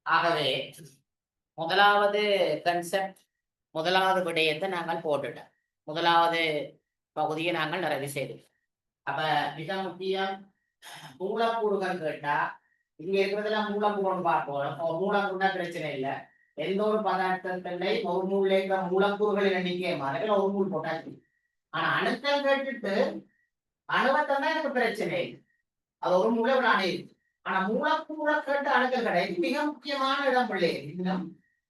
ஆகவே முதலாவது கன்செப்ட், முதலாவது விடயத்தை நாங்கள் போட்டுட்டோம். முதலாவது பகுதியை நாங்கள் நிறைவு செய்தோம். அப்ப மிக முக்கியம் மூலக்கூறுகள் கேட்டா இங்க இருக்கிறதெல்லாம் மூலக்கூறுன்னு பார்ப்போம். மூலக்கூறுனா பிரச்சனை இல்லை. எந்த ஒரு பதார்த்தத்திலே ஒரு மூல இருக்கிற மூலக்கூறுகளின் எண்ணிக்கை மாதிரி ஒரு மூல் போட்டாச்சு. ஆனா அணுக்கள் கேட்டுட்டு அணுவத்தான் தான் எனக்கு பிரச்சனை இல்லை. அது ஒரு மூல அணையுது. ஆனா மூலக்கூற கேட்டு அணுக்கள் கிடையாது. மிக முக்கியமான இடம் பிள்ளை இன்னும்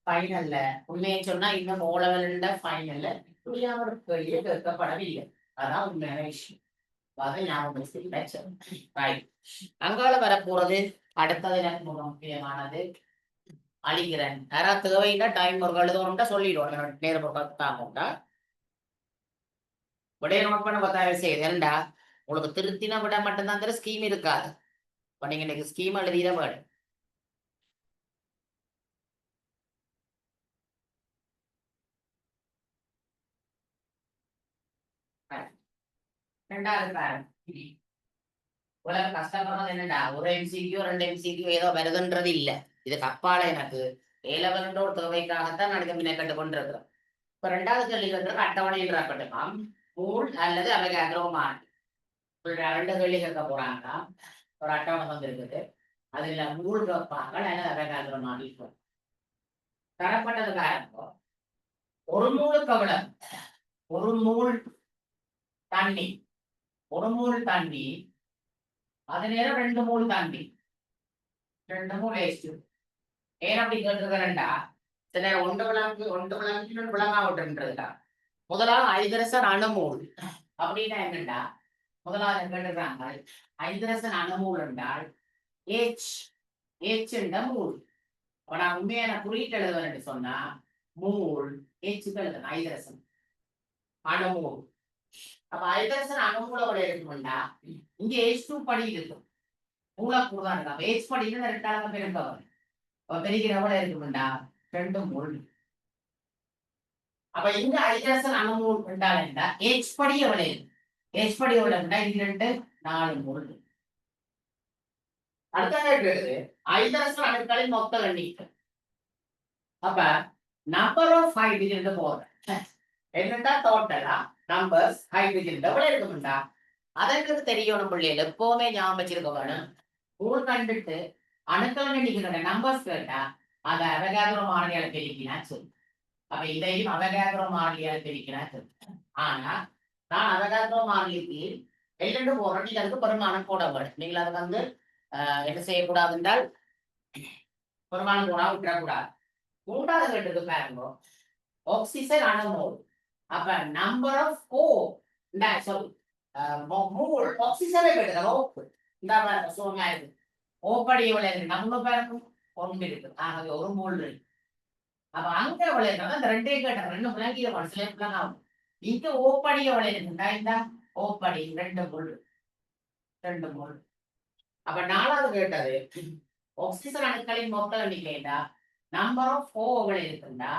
ஃபைனல்ல உண்மையை சொன்னா இன்னும் ஓலவெல்ல ஃபைனல்ல இப்படியான ஒரு கேள்வியை கேட்கப்படவில்லை. அதான் உண்மையான விஷயம். அதை ஞாபகம் அங்கால வரப்போறது அடுத்தது எனக்கு மிக முக்கியமானது அழிகிறேன். யாராவது தேவைன்னா டைம் ஒரு எழுதணும்டா சொல்லிடுவோம். நேரம் பார்த்தாங்கண்டா விடைய நோட் பண்ண பத்தாயிரம் செய்யுது ஏன்டா உங்களுக்கு திருத்தின விட மட்டும்தான் தர ஸ்கீம் இருக்காது. இப்ப நீங்க இன்னைக்கு ஸ்கீம் எழுதிட வேணும். ரெண்டாவது காரணம் உலக கஷ்டப்படுறது என்னடா ஒரு எம்சிக்யூ 2 எம்சிக்யூ ஏதோ வருதுன்றது இல்ல. இது கப்பால எனக்கு ஏலவென்ற ஒரு தொகைக்காகத்தான் நான் முன்ன கட்டு கொண்டிருக்கிறேன். இப்ப ரெண்டாவது கேள்வி கேட்டு அட்டவணையில் இருக்கட்டும் மூல் அல்லது அவகாட்ரோ மாறி 2 கேள்வி கேட்க போறாங்க. ஒரு அட்டவணை வந்துருக்குது. அதுல மூல் கேட்பாங்க அல்லது அவகாட்ரோ மாறி தரப்பட்டது காரணம் ஒரு மூலுக்கு எவ்வளவு ஒரு மூல் தண்ணி ஒரு மூல் தண்ணி அது நேரம் 2 மூல் தண்ணி 2 மூல் ஏஸ்டு ஏன் அப்படி கேட்டுருக்கா சில நேரம் ஒன்று விளங்கு விளங்கா விட்டுன்றதுக்கா. முதலாவது ஐதரசன் அணுமூல் அப்படின்னா என்னண்டா முதலாவது கேட்டுக்கிறாங்க ஐதரசன் அணுமூல் என்றால் ஏச் ஏச் என்ற மூல். அப்ப நான் உண்மையான குறியீட்டு எழுதுவேன் சொன்னா மூல் ஏச்சுக்கு எழுதணும் ஐதரசன் அணுமூல். அப்ப ஐதரசன் அணுமூலோட இருக்கும்டா இங்க H2 படி இருக்கும். மூலக்கூறு தான் இருக்கா. H படின்னு 2 அளவு பெருக்கவர் பெருகிற எவ்வளவு இருக்கும்டா 2 மூல். அப்ப இங்க ஐதரசன் அணுமூல் என்றால் என்ன H படி எவ்வளவு H படி எவ்வளவுண்டா இது 2 4 மூல். அடுத்த ஐதரசன் அணுக்களின் மொத்த எண்ணிக்கை. அப்ப நம்பர் ஆஃப் ஹைட்ரஜன் போறேன் என்னட்டா டோட்டலா நம்பர்ஸ் ஹைட்ரஜன் எவ்வளவு இருக்கும்டா அதற்கு தெரியணும் பிள்ளைகள் எப்பவுமே ஞாபகம் வச்சிருக்க வேணும். மூல் கண்டுட்டு அணுக்கள் எண்ணிக்கை நம்பர்ஸ் கேட்டா அதை அவகாட்ரோ மாறிலியால பெருக்கினா சொல்லு. அப்ப இதையும் அவகாட்ரோ மாறிலியால பெருக்கினா சொல்லு. ஆனா நான் அவகாட்ரோ மாறிலிக்கு எல்லண்டு போறேன். நீங்க அதுக்கு பெருமானம் போட வேணும். நீங்கள் அதை வந்து என்ன செய்யக்கூடாது என்றால் பெருமானம் போனா விட்டுறக்கூடாது. மூன்றாவது கேட்டுக்கு பாருங்க ஆக்சிஜன் அணுமோல். அப்ப நம்பர் ஆஃப் ஓ சொல் மூல் ஆக்சிஜனை கேட்டுக்க இந்த சோமியா இருக்கு ஓப்படி எவ்வளவு இருக்கு நம்ம பேருக்கு 1 இருக்கு. ஆகவே ஒரு மூல் இருக்கு. அப்ப அங்க எவ்வளவு இருக்கிறது அந்த 2 கேட்ட 2 விளங்கிய மனசுல விளங்காகும். இங்க ஓப்படி எவ்வளவு இருக்குண்டா இந்த ஓப்படி 2 மூல் 2 மூல். அப்ப 4வது கேட்டது ஆக்சிஜன் அணுக்களின் மொத்த எண்ணிக்கைண்டா நம்பர் ஆஃப் ஓ எவ்வளவு இருக்குண்டா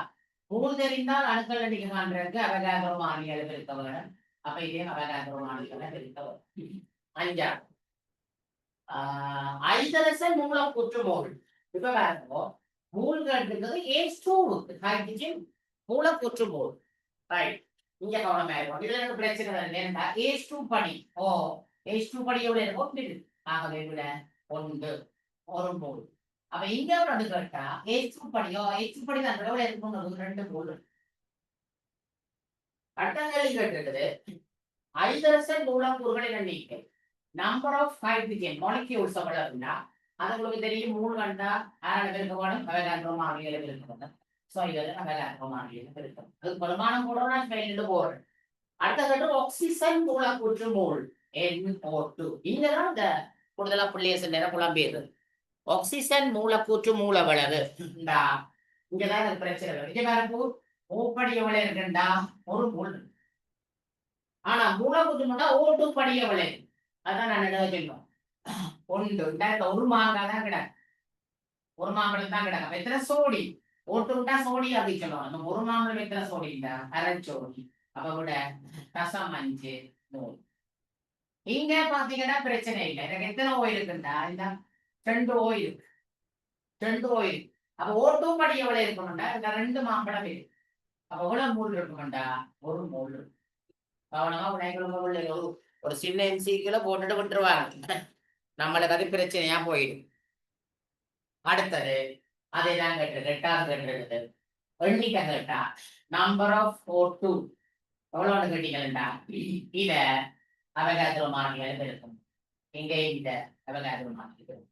மூல் தெரிந்தால் அணுக்கள் எண்ணிக்கை காண்றதுக்கு அவகாட்ரோ மாறிலியால பெருக்க வேணும். அப்ப இதே அவகாட்ரோ மாறிலியால பெருக்க வேணும். 5வது ஐதரசன் மூலக்கூற்று மூல். இப்ப பாருங்க மூல் கேட்டுக்கிறது H2 ஹைட்ரஜன் மூலக்கூற்று மூல். ரைட் இங்க கவனமா இருக்கும். இதுல எனக்கு பிரச்சனை என்னன்னா H2 படி H2 படி எவ்வளவு இருக்கும் ஆகவே விட 1 ஒரு மூல். அப்ப இங்க வந்து கேட்டா H2 படியோ H2 படி தான் எவ்வளவு இருக்கும் 2 மூல். அடுத்த கேள்வி கேட்டுருக்குது ஐதரசன் மூலக்கூறுகளின் எண்ணிக்கை நம்பர் ஆஃப் ஹைட்ரஜன் மாலிக்யூல்ஸ் எவ்வளவுன்னா அது உங்களுக்கு தெரியும். மூல் கண்டா யாரால பெருக்கணும் அவகாட்ரோ மாறிலியால பெருக்கணும். சோ இது அவகாட்ரோ மாறிலியால பெருக்கணும். அது பெருமானம் போடுறோம்னா ஸ்பெல்லிட்டு போறேன். அடுத்த கட்டம் ஆக்சிஜன் மூலக்கூற்று மூல் NO2. இங்கதான் இந்த கூடுதலா புள்ளிய நேரம் புலம்பெயர்து ஆக்சிஜன் மூலக்கூற்று மூல வளவு இங்கதான் எனக்கு பிரச்சனை இல்லை. இங்க பாருங்க ஓப்படி எவ்வளவு இருக்குண்டா ஒரு மூல். ஆனா மூலக்கூற்று மூலா O2 படி எவ்வளவு அதான் நான் என்ன சொல்லுவோம் 1 ஒரு மாங்காய் தான் கிடக்கு. ஒரு மாம்பழம் தான் கிடக்கும். எத்தனை சோடி ஓட்டுட்டா சோடி அப்படின்னு சொல்லுவாங்க. அந்த ஒரு மாம்பழம் எத்தனை சோடி இல்ல அரைச்சோடி. அப்ப கூட ரசம் 5 மூல். இங்க பாத்தீங்கன்னா பிரச்சனை இல்லை. எனக்கு எத்தனை ஓ இருக்குண்டா இந்த 2 ஓ இருக்கு. 2 போயிருக்கு. அப்ப O2 படி எவ்வளவு இருக்கும்டா? இந்த 2 மாம்பழம் இருக்கு. அப்ப எவ்வளவு மோல் இருக்கும்டா? 1 மோல். கவனமா விநாயகர் ஒரு சின்ன எம்சிக்குள்ள போட்டுட்டு விட்டுருவாங்க. நம்மளுக்கு அது பிரச்சனையா போயிடும். அடுத்தது அதை தான் கேட்டது, 8வது கேட்டது எண்ணிக்கை கேட்டா நம்பர் ஆஃப் O2 எவ்வளவு கேட்டீங்களா? இத அவகாட்ரோ மாறிலிகள் இருக்கும். இங்க இந்த அவகாட்ரோ மாறிலிகள்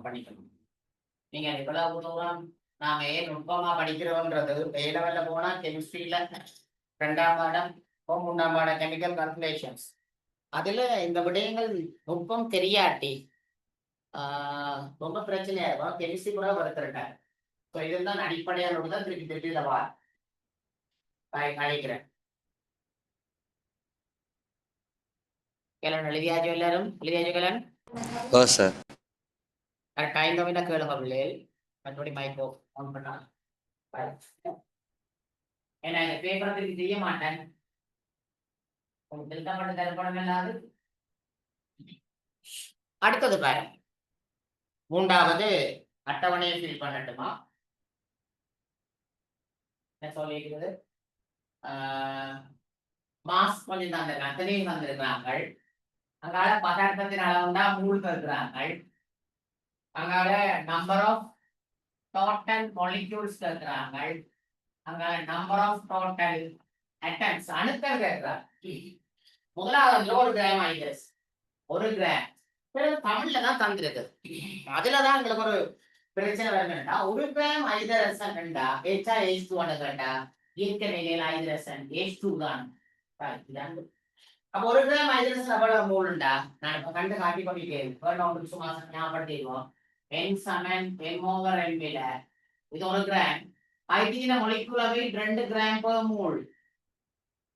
பண்ணிக்கணும். நீங்க இவ்வளவு தூரம் நாம ஏன் நுட்பமா படிக்கிறோம்ன்றது A லெவல்ல போனா கெமிஸ்ட்ரியில 2ஆம் பாடம் 3ஆம் பாடம் கெமிக்கல் கால்குலேஷன்ஸ், அதுல இந்த விடயங்கள் நுட்பம் தெரியாட்டி ரொம்ப பிரச்சனையா இருக்கும். கெமிஸ்ட்ரி கூட வளர்த்துருக்காங்க. ஸோ இதுதான் அடிப்படையான தான் திருப்பி திருப்பி இதை அழைக்கிறேன். கேளன் எழுதியாச்சு, எல்லாரும் எழுதியாச்சு கேளன்? ஓ சார். கரெக்டா இந்த மாதிரி கேளுங்க பிள்ளைகள். மற்றபடி மைக்கோ ஆன் பண்ணா ஏன்னா இந்த பேப்பரை திருப்பி செய்ய மாட்டேன். உங்களுக்கு தரப்படம் இல்லாது. அடுத்தது பாரு, 3வது அட்டவணையை ஃபில் பண்ணட்டுமா? என்ன சொல்லியிருக்கிறது? மாஸ் கொஞ்சம் தந்திருக்காங்க, அத்தனையும் தந்திருக்கிறாங்க. அங்கால பதார்த்தத்தின் அளவுண்டா மூல் இருக்கிறார்கள். அங்கால நம்பர் ஆஃப் டோட்டல் மாலிக்யூல்ஸ் இருக்கிறாங்க. அங்கால நம்பர் ஆஃப் டோட்டல் அட்டம்ஸ் அணுக்கள் இருக்கிறாங்க. முதலாவது 1 கிராம் ஹைட்ரஸ், 1 கிராம் தமிழ்ல தான் தந்திருக்கு. அதுலதான் எங்களுக்கு ஒரு பிரச்சனை வருதுன்னா, 1 கிராம் ஹைட்ரசன் கண்டா H2 கண்டா இயற்கை நிலையில் ஹைட்ரசன் H2 தான். அப்ப 1 கிராம் ஹைட்ரஜன் எவ்வளவு மோல்ண்டா? நான் இப்ப கண்டு காட்டி கொண்டிருக்கேன். சும்மா ஞாபகப்படுத்திடுவோம். N சமன் M/N விட இது 1 gram. Hydrogen molecule weight 2 gram per mole.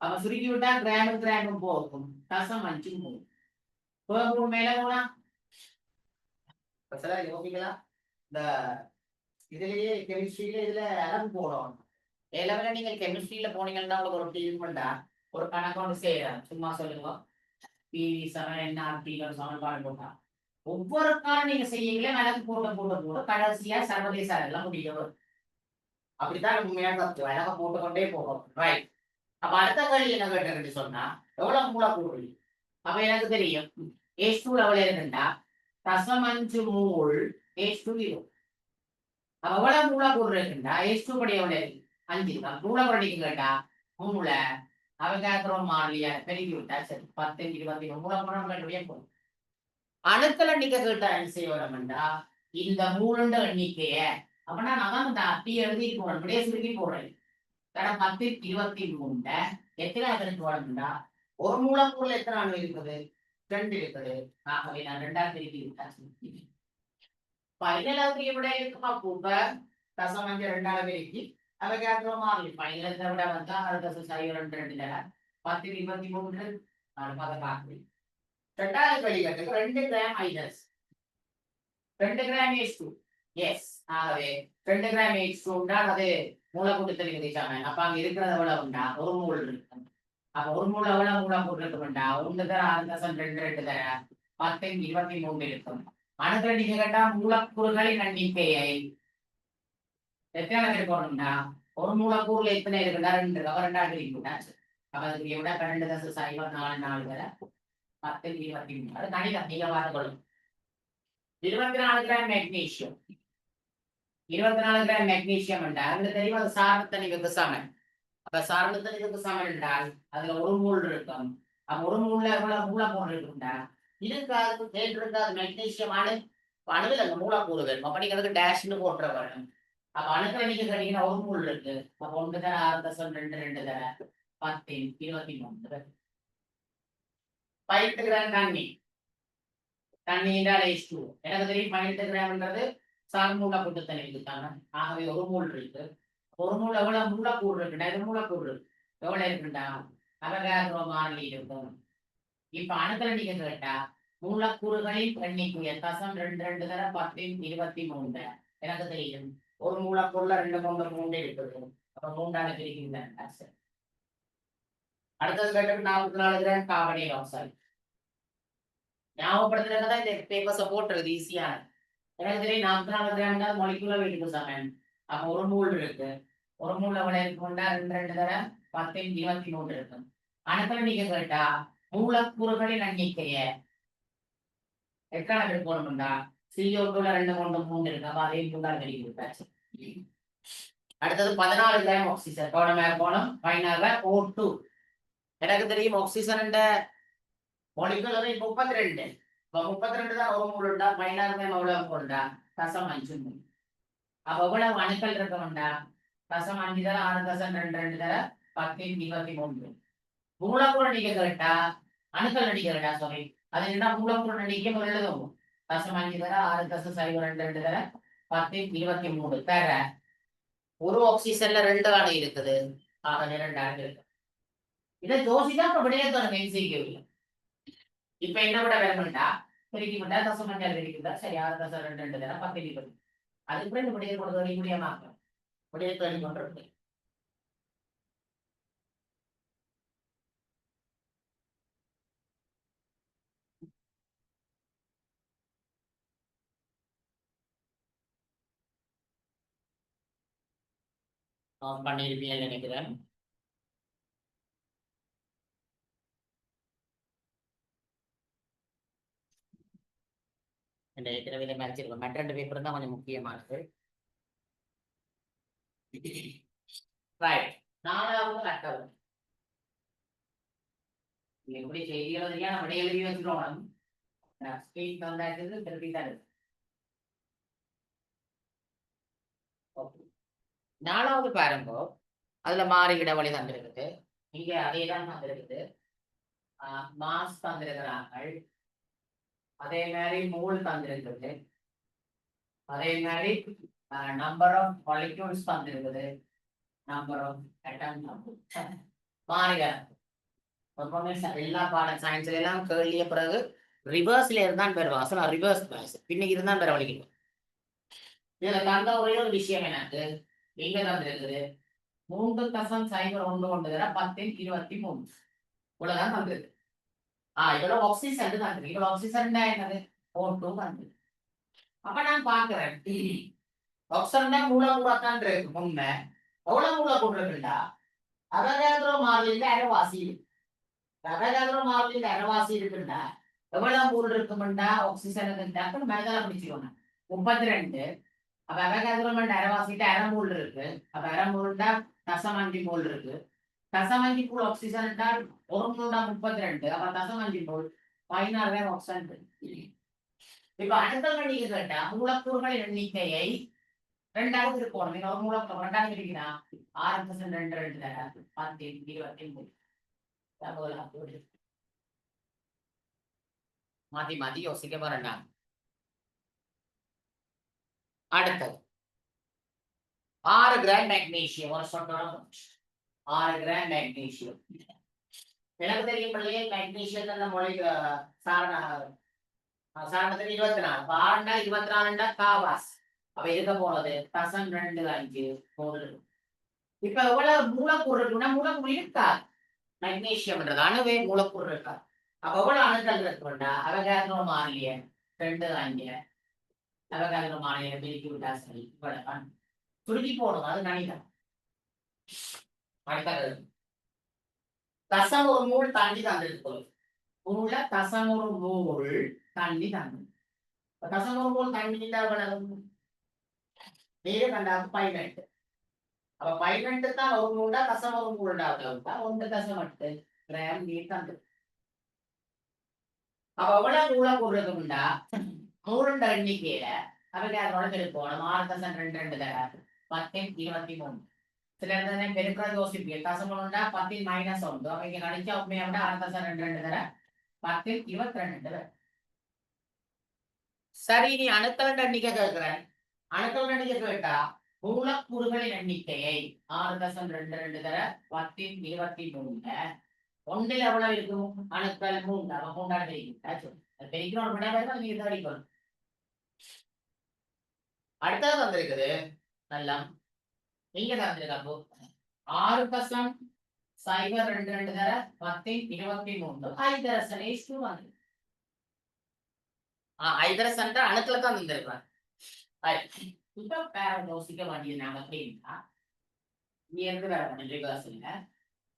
அப்ப சுருக்கி விட்டா கிராம் போகும். 0.5 மோல் per மோல் மேல போனா யோசிங்களா? இந்த இதுலயே கெமிஸ்ட்ரியில இதுல அளவு போடணும். ஏலவெல நீங்கள் கெமிஸ்ட்ரியில போனீங்கன்னா உங்களுக்கு ஒரு ட்ரீட்மெண்டா ஒரு கணக்கு செய்யறேன். சும்மா சொல்லுங்க. PV சமன்பாடு போட்டா ஒவ்வொரு காலம் நீங்க செய்யல வழக்கு போட்டு கடைசியா சர்வதேச எல்லாம் முடியும். அப்படித்தான் உண்மையான தத்துவம். வழக்க போட்டுக்கொண்டே போகும். ரைட். அப்ப அடுத்த கேள்வி என்ன கேட்டு சொன்னா எவ்வளவு மூலக்கூறு? அப்ப எனக்கு தெரியும் H2 எவ்வளவு இருக்குண்டா 0.5 மோல் H2 இருக்கும். அப்ப எவ்வளவு மூலக்கூறு இருக்குண்டா H2 படி எவ்வளவு இருக்கு? 5 தான். மூலக்கூறு கேட்டா மூல அவகாட்ரோ மாறிலியா பெருகி விட்டா சரி 10 20 மூலக்கூறு போகும். அணுக்கள் எண்ணிக்கை கேட்டா என்ன செய்வோம்டா இந்த 3 எண்ணிக்கைய அப்படின்னா நான் இந்த அப்படி எழுதி போறேன், இப்படியே சுருக்கி போடுறேன். 10 23 எத்தனை அதற்கு வரணும்டா ஒரு மூலக்கூறுல எத்தனை அணு இருக்குது? 2 இருக்குது. ஆகவே நான் 2ஆ பெருக்கி விட்டாச்சு. 17வது விட இருக்குமா? கூப்ப 0.5 2ஆல பெருக்கி அவகாட்ரோ மாறிலி 17 விட வந்தா அடுத்த சரி 2 10 23 நான் பார்க்கிறேன். 2வது வெளியீட்டுக்கு 2 கிராம் ஹைட்ரஸ் 2 கிராம் H2. எஸ். ஆகவே 2 கிராம் H2 என்றால் அது மூலக்கூட்டு தெரிவிச்சாங்க. அப்ப அங்க இருக்கிறது எவ்வளவு உண்டா? 1 மூல் இருக்கு. அப்ப 1 மூல் எவ்வளவு மூலக்கூட்டு இருக்கும்டா? 1 தர 6.2 தர 10 23 இருக்கும். அணுக்கள் நீங்க கேட்டா மூலக்கூறுகளின் எண்ணிக்கையை எத்தனை இருக்கணும்டா? ஒரு மூலக்கூறுல எத்தனை இருக்குண்டா? 2 இருக்கு. அப்ப 2ஆ பிரிக்கும்டா. அப்ப அதுக்கு எவ்வளவு 12.4 தர 10 23. அது கணிதம் நீங்க பார்த்துக்கொள்ளும். 24 கிராம் மெக்னீசியம் 24 கிராம் மெக்னீசியம் என்றால் உங்களுக்கு தெரியும் அது சார்பு தனிவுக்கு சமன். அப்ப சார்பு தனிவுக்கு சமன் என்றால் அதுல 1 மூல் இருக்கும். அப்ப 1 மூல்ல எவ்வளவு மூலக்கூறு இருக்குண்டா? இருக்காது கேட்டிருக்காது மெக்னீசியம் அணுவில் அந்த மூலக்கூறுகள் அப்படிங்கிறதுக்கு டேஷ்னு போட்டுற வேணும். அப்ப அணுக்கள் நீங்க கேட்டீங்கன்னா 1 மூல் இருக்கு. அப்ப 1 தர 6.2 தர 10 23. 18 கிராம் தண்ணி என்றால் H2. எனக்கு தெரியும் 18 கிராம்ன்றது சார்மூலக்கூட்டு தண்ணி இருக்காங்க. ஆகவே 1 மூல் இருக்கு. 1 மூல் எவ்வளவு மூலக்கூறு இருக்குண்டா? இது மூலக்கூறு எவ்வளவு இருக்குண்டா? அவகாட்ரோ மாறிலி இருக்கும். இப்ப அணுக்கள் நீங்க கேட்டா மூலக்கூறுகளின் எண்ணிக்கை 0.22 தர 10 23. எனக்கு தெரியும் ஒரு மூலக்கூறுல 2 3 3 இருக்குது. அப்ப 3ஆல பிரிக்கின்றன. அடுத்தது கேட்டது 44 கிராம் கார்பனேட் ஆக்சைடு. ஞாபகப்படுத்துறது தான் இந்த பேப்பர்ஸை போட்டுறது ஈஸியான. எனக்கு தெரியும் 44 கிராம் மொலிகுலர் வெயிட்டுக்கு சமம். அப்போ ஒரு மூல் இருக்கு. ஒரு மூல எவ்வளவு இருக்கும்னா 2 தர 10 23 இருக்கு. அணுக்கள் நீங்க கேட்டா மூலக்கூறுகளின் எண்ணிக்கைய எத்தனை பேர் போடணும்டா CO2ல 2 3 3 இருக்கு. அப்ப அதே மூலா வெளியிட்டாச்சு. அடுத்தது 14 கிராம் ஆக்சிஜன் கோணம் ஃபைனல்ல O2. எனக்கு தெரியும் ஆக்சிஜன் மொலிகுலர் 32. இப்போ 32 தான் ஒரு மூல் உண்டா ஃபைனல் எவ்வளவு போண்டா 0.5. அப்ப எவ்வளவு அணுக்கள் இருக்கணும்டா 0.5 தர 6 தசம் 2 தர 10 23. மூலக்கூறு எண்ணிக்கை கேட்டா அணுக்கள் எண்ணிக்கை கேட்டா சாரி அது என்ன மூலக்கூறு எண்ணிக்கை எழுதுவோம் 0.5 தர 6 தசம் 0.2 தர 10 23 தர ஒரு ஆக்சிஜன்ல 2 அணு இருக்குது. ஆக 2 அணு இருக்கு. இதை ஜோசிதான் இப்ப விடயத்தோட என்சிக்கு. இப்ப என்ன விட வேணும்டா பெருக்கி விட்டா 0.5 இருக்குதா சரி 6 தசம் 2 தர 10 20. அதுக்கப்புறம் இந்த விடயத்தை கொடுத்து முடியமாக்கும் விடயத்தை கொண்டிருக்கு. பண்ணிருப்பீங்கன்னு நினைக்கிறேன். இந்த இதில் மறைச்சிருக்கோம். மற்ற 2 பேப்பர் தான் கொஞ்சம் முக்கியமானது. ரைட் 4வது அட்டவணை. எப்படி செய்திகள் நம்ம எழுதி வச்சுக்கணும். ஸ்கிரீன் வந்தாச்சு திருப்பி தான் இருக்கு. 4வது பாருங்க அதுல மாறி இடைவெளி தந்திருக்குது. இங்க அதே தான் தந்திருக்குது. மாஸ் தந்திருக்கிறார்கள். அதே மாதிரி மூல் தந்திருக்குது. அதே மாதிரி நம்பர் ஆஃப் மாலிக்யூல்ஸ் தந்திருக்குது. நம்பர் ஆஃப் அட்டம் மாறிகள் எல்லா பாடம் சயின்ஸ்ல எல்லாம் கேள்விய பிறகு ரிவர்ஸ்ல இருந்தான் பெறுவான். அசல ரிவர்ஸ் கிளாஸ் பின்னுக்கு இருந்தான் பெற வலிக்கணும். இதுல தந்த ஒரே ஒரு விஷயம் எனக்கு எங்க தந்திருக்குது 3.01 தர 10 23 இவ்வளவுதான் தந்திருக்கு. இவ்வளவு ஆக்சிஜன் தந்திருக்கு. இவ்வளவு ஆக்சிஜன் என்னது O2 தந்திருக்கு. அப்ப நான் பாக்குறேன் ஆக்சிஜன் மூலக்கூறத்தான் இருக்கு. உண்மை எவ்வளவு மூலக்கூறு இருக்குண்டா அவகாட்ரோ மாறிலியில அரைவாசி இருக்கு. அவகாட்ரோ மாறிலியில அரைவாசி இருக்குண்டா எவ்வளவு மூல் இருக்கும்டா ஆக்சிஜனுக்கு மேல பிடிச்சிக்கோங்க 32. அப்ப அவகாட்ரோ அரைவாசிட்டு அரை மூல் இருக்கு. அப்ப அரை மூல்டா 0.5 மூல் இருக்கு. 0.5 மூல் ஆக்சிஜன் ஒரு மூல்டா 32. அப்ப 0.5 மூல் 16 ஆக்சிஜன் இருக்கு. இப்ப அடுத்த நீங்க கேட்டா மூலக்கூறுகளின் எண்ணிக்கையை 2வது இருக்கணும். நீங்க ஒரு மூலக்கூறு 2வது இருக்கீங்கன்னா 6 தர 10 23 மாத்தி மாத்தி யோசிக்க வரண்டா. அடுத்தது 6 கிராம் மேக்னீசியம் ஒரு சொன்னோம். 6 கிராம் மேக்னீசியம் எனக்கு தெரியும் பிள்ளையே மேக்னீசியத்தை மொழி சாரணத்தில் 24. 6 24 காவாஸ். அப்ப இருக்க போறது 0.25 மூல். இப்ப எவ்வளவு மூலக்கூறு இருக்குன்னா மூலக்கூறு இருக்காது. மெக்னீசியம்ன்றது அணுவே மூலக்கூறு இருக்காது. அப்ப எவ்வளவு அணுக்கள் இருக்குண்டா அவகாட்ரோ மாறிலிய 2 அங்கே அவகாட்ரோ மாறிலிய பிரிக்கி விட்டா சரி இவ்வளவு சுருக்கி போடும். அது கணிதம். அடுத்தது 0.1 மூல் தாண்டி தந்திருக்கு. மூல 0.1 மூல் தாண்டி தந்து 0.1 மூல் தாண்டி நீரு கண்டாக்கு 18. அப்ப 18 தான் ஒரு மூலா 0.1 மூலா 1.8 கிராம் நீர் தந்து. அப்ப எவ்வளவு மூலக்கூறு இருக்கும்டா மூலுண்ட எண்ணிக்கையில அவகாட்ரோட பெருக்கோணம் 6.22 தர 10 23. சில இடத்துல பெருக்கிறது யோசிப்பீங்க 0.1 10 -1. அப்ப இங்க கணிச்சா உண்மையை விட 6.22 தர 10 22. சரி நீ அணுக்கள் எண்ணிக்கை கேட்கிறேன். அணுக்கள் எண்ணிக்கை கேட்டா மூலக்கூறுகளின் எண்ணிக்கையை 6.22 தர 10 23. ஒன்றில் எவ்வளவு இருக்கும் அணுக்கள் 3. அவன் 3 தெரியும். பெருக்கிறோம் நீங்க தேடிக்கணும். அடுத்தது வந்திருக்குது நல்லா இங்க தந்திருக்காங்க 6.0 சைபர் 2 தர 10 23 ஐதரசன் H2 வந்து ஐதரசன் அணுக்களை தான் தந்திருக்கிறாங்க. இப்ப வேற யோசிக்க வேண்டியது நாம அப்படின்னா இருந்து வேற ரிவர்ஸ்ல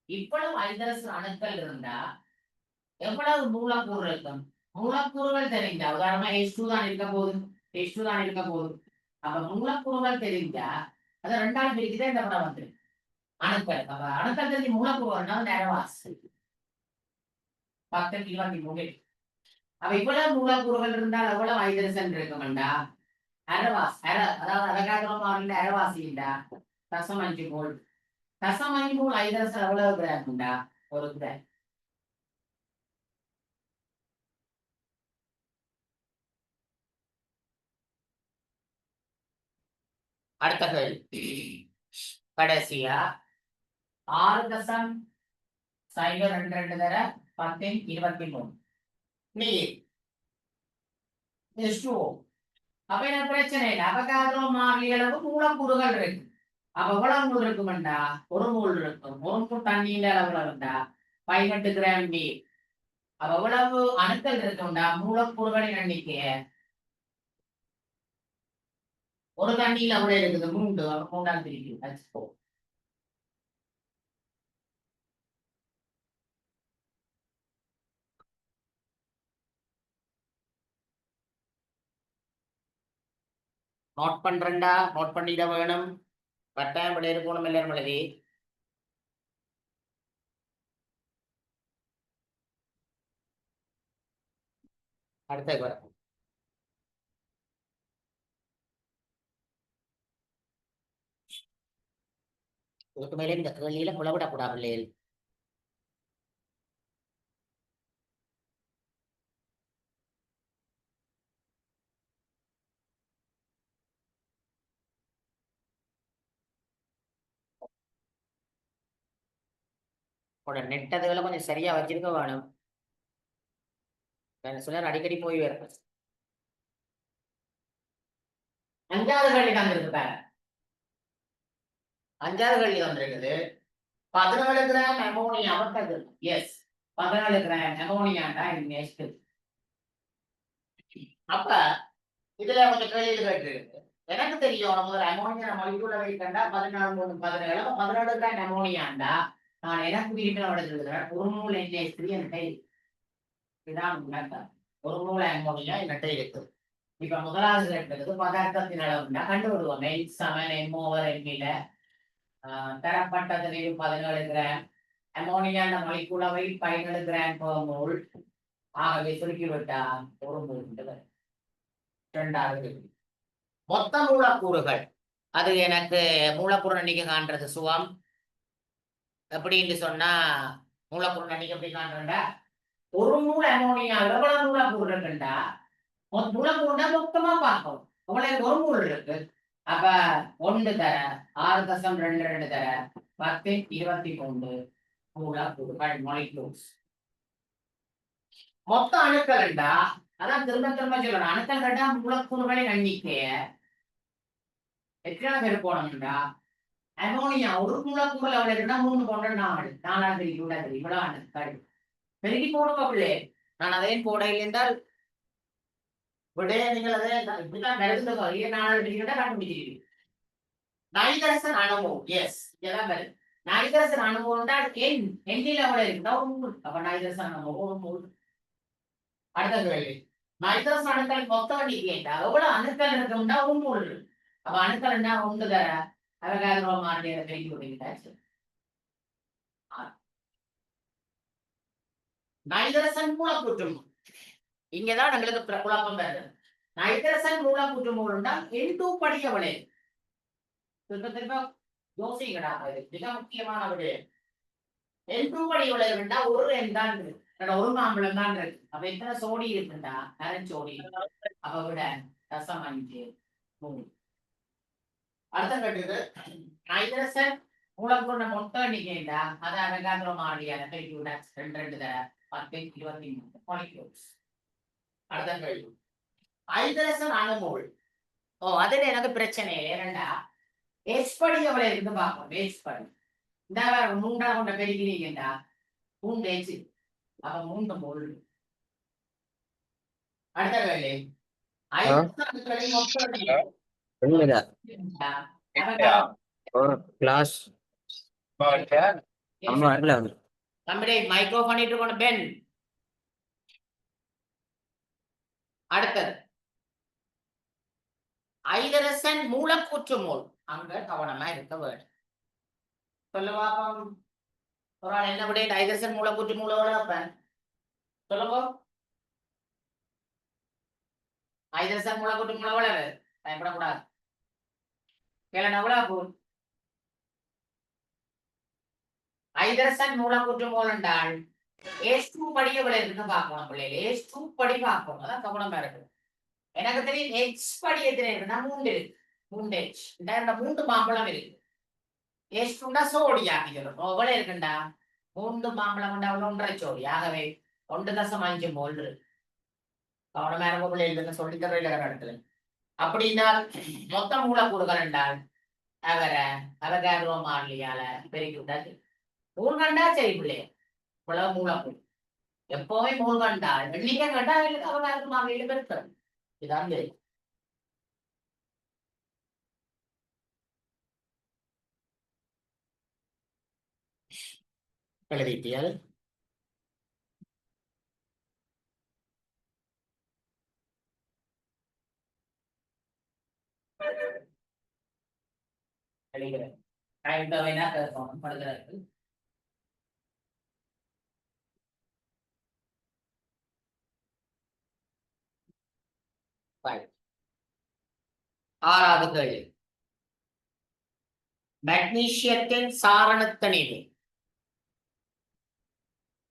இவ்வளவு ஐதரசன் அணுக்கள் இருந்தா எவ்வளவு மூலக்கூறு இருக்கும்? மூலக்கூறுகள் தெரிஞ்சா உதாரணமா H2 தான் இருக்க போகுது, H2 தான் இருக்க போகுது. அப்ப மூலக்கூறுகள் தெரிஞ்சா அதை ரெண்டாவது பிரிக்குதான் இந்த படம் வந்து அணுக்கள். அப்ப அணுக்கள் தெரிஞ்சு மூலக்கூறுகள்னா நேரவாசி 10 23. அப்ப இவ்வளவு மூலக்கூறுகள் இருந்தால் எவ்வளவு ஐதரசன் இருக்கும்டா? அரவாசி அதாவது அலகாகிரம மாறில அரவாசிண்டா 0.5 மோல். 0.5 மோல் ஐதரசன் எவ்வளவு கிராம் உண்டா? 1 கிராம். அடுத்த கேள்வி கடைசியா 6.02 தர 10 23 நீர் H2O. அப்ப என்ன பிரச்சனை இல்லை. அபகாத்ரோ மாறிலி அளவு மூலக்கூறுகள் இருக்கு. அப்ப எவ்வளவு மூல் இருக்குமெண்டா? 1 மூல் இருக்கும். 1 மூல் தண்ணீர் அளவுல இருந்தா 18 கிராம் நீர். அப்ப எவ்வளவு அணுக்கள் இருக்கும்டா? மூலக்கூறுகளின் எண்ணிக்கை ஒரு தண்ணியில அவ்வளவு இருக்குது 3. அப்ப 3ஆல் பிரிக்குது H4. நோட் பண்றேன்டா, நோட் பண்ணிட வேணும். கட்டாயம் விட இருக்கணும் எல்லாரும் எழுதி. அடுத்த வரும் இதுக்கு மேலே இந்த கேள்வியில புலவிடக்கூடாது இல்லையா? நெட் அதுகளை கொஞ்சம் சரியா வச்சிருக்க வேணும். சிலர் அடிக்கடி போய் வேற 5வது கேள்வி தந்திருக்கு பாரு. 5வது கேள்வி வந்திருக்குது 14 கிராம் அமோனியா. எஸ் 14 கிராம் அமோனியாண்டா நெக்ஸ்ட். அப்ப இதுல கொஞ்சம் கேள்விகள் கேட்டிருக்கு. எனக்கு தெரியும் நம்ம ஒரு அமோனியா மாலிக்யூல வைக்கண்டா 14 17 17 கிராம் அமோனியாண்டா நான் எனக்கு வீட்டில் வளர்த்துருக்கிறேன். ஒரு மூல் NH3 என்கிட்ட இதான் ஒரு மூல அமோனியா என்கிட்ட இருக்கு. இப்ப முதலாவது கேட்டது பதார்த்தத்தின் அளவுண்டா கண்டுவிடுவோம். M/M/M தரப்பட்டது 17 கிராம் அமோனியா மொலிகுலவை 17 கிராம் per மோல். ஆகவே சுருக்கிவிட்டா ஒரு மூல். 2வது மொத்த மூலக்கூறுகள் அது எனக்கு மூலக்கூறு எண்ணிக்கை காண்றது சுகம் எப்படின்னு சொன்னா மூலக்கூறு எண்ணிக்கை எப்படி காண்றா? ஒரு மூல் அமோனியா எவ்வளவு மூலக்கூறு இருக்குண்டா மூலக்கூறுண்டா மொத்தமா பார்க்கணும். அவ்வளவு ஒரு மூல் இருக்கு. அப்ப 1 தர 6.22 தர 10 23 மூலக்கூறுகள் மாலிக்யூல்ஸ். மொத்த அணுக்கள்டா அதான் திரும்ப திரும்ப சொல்லணும். அணுக்கள் கண்டா மூலக்கூறுகளின் எண்ணிக்கைய எத்தனை பேர் போனோம்டா? அமோனியா ஒரு மூலக்கூறுல அவ்வளவு இருந்தா 3 போன்ற 4 இவ்வளவு அணுக்கள் பெருகி போடுங்க பிள்ளை. நான் அதே போட இல்லை என்றால் விடைய நீங்கள் அதே இப்படிதான் நடந்துக்கோ. 4 கண்டுபிடிச்சிருக்கீங்க. நைதரசன் அணுவோ எஸ் இதெல்லாம் வருது. நைதரசன் அணுவோம்னா எண்ணில அவ்வளவு இருந்தா ஒரு மூல். அப்ப நைதரசன் அணுவோ ஒரு மூல். அடுத்த கேள்வி நைதரசன் அணுக்கள் மொத்த எண்ணிக்கைண்டா எவ்வளவு அணுக்கள் இருக்கும்னா ஒரு மூல். அப்ப அணுக்கள்னா 1 தர அவகாத்ரோ மாறிலியை பெருக்கி விடுகிறாச்சு. நைதரசன் மூலக்கூற்று மூல். இங்கதான் எங்களுக்கு குழப்பம் வருது. நைதரசன் மூலக்கூற்று மூல்னா N2 படி எவ்வளவு? திரும்ப திரும்ப யோசிக்கடா. மிக முக்கியமான விடயம். N2 படி எவ்வளவு இருந்தா ஒரு எண் தான் இருக்கு. ஒரு மாம்பழம் தான் இருக்கு. அப்ப எத்தனை சோடி இருக்குண்டா? நரஞ்சோடி. அப்ப விட 0.5 அடுத்த கேட்டது நைதரசன் மூலக்கூறு மொத்த எண்ணிக்கைண்டா அதை அவகாத்ரோ மாறிலியை பெருக்கி விட 2 தர 10 23 மாலிக்யூல்ஸ். அடுத்த கேள்வி ஐதரசன் அணுமோல். அதுல எனக்கு பிரச்சனை இல்லை. ஏனண்டா H படி எவ்வளவு இருந்து பார்ப்போம். H படி இந்த மூன்றா கொண்ட பெருக்கிறீங்கடா மூன்று எச்சு அப்ப மூன்று மோல் அடுத்த வேலை கிளாஸ் அம்மா வரல தம்பி மைக்ரோ பண்ணிட்டு கொண்டு பென் அடுத்தது ஐதரசன் மூலக்கூற்று மோல் அங்க கவனமா இருக்க வேண்டும் சொல்லுவா ஒரு ஆள் என்ன விட ஐதரசன் மூலக்கூற்று மூல வைப்பேன் சொல்லுங்க ஐதரசன் மூலக்கூற்று மூல வளவு பயப்படக்கூடாது கேளன எவ்வளவு ஐதரசன் மூலக்கூற்று மோல் என்றால் H2 படிய விட இருக்குன்னு பார்க்கணும் பிள்ளைகள் H2 படி பார்க்கணும் அதான் கவனமா இருக்கு எனக்கு தெரியும் H படி எத்தனை இருக்குன்னா மூன்று இருக்கு மூன்று H இந்த மூன்று மாம்பழம் இருக்கு H2 சோடியா எவ்வளவு இருக்குண்டா மூன்று மாம்பழம் கொண்டா ஒன்றரை சோடி ஆகவே 1.5 மோல் இருக்கு கவனமா இருக்க பிள்ளைகள் சொல்லி தர இடத்துல அப்படின்னா மொத்த மூலக்கூறுகள் என்றால் அவகாட்ரோ மாறிலியால பெருக்கி விட்டாச்சு மூழ்கண்டா சரி பிள்ளைய இவ்வளவு மூலக்கூறு எப்பவுமே மூழ்கண்டால் எண்ணிக்கை கண்டா அவகாட்ரோ மாறிலியில பெருக்கிறது இதான் தெரியும் எழுதிட்டியல் எழுகிறேன் படுகிறது ஆறாவது கேள்வி மெக்னீசியத்தின் சாரணத்தணிவு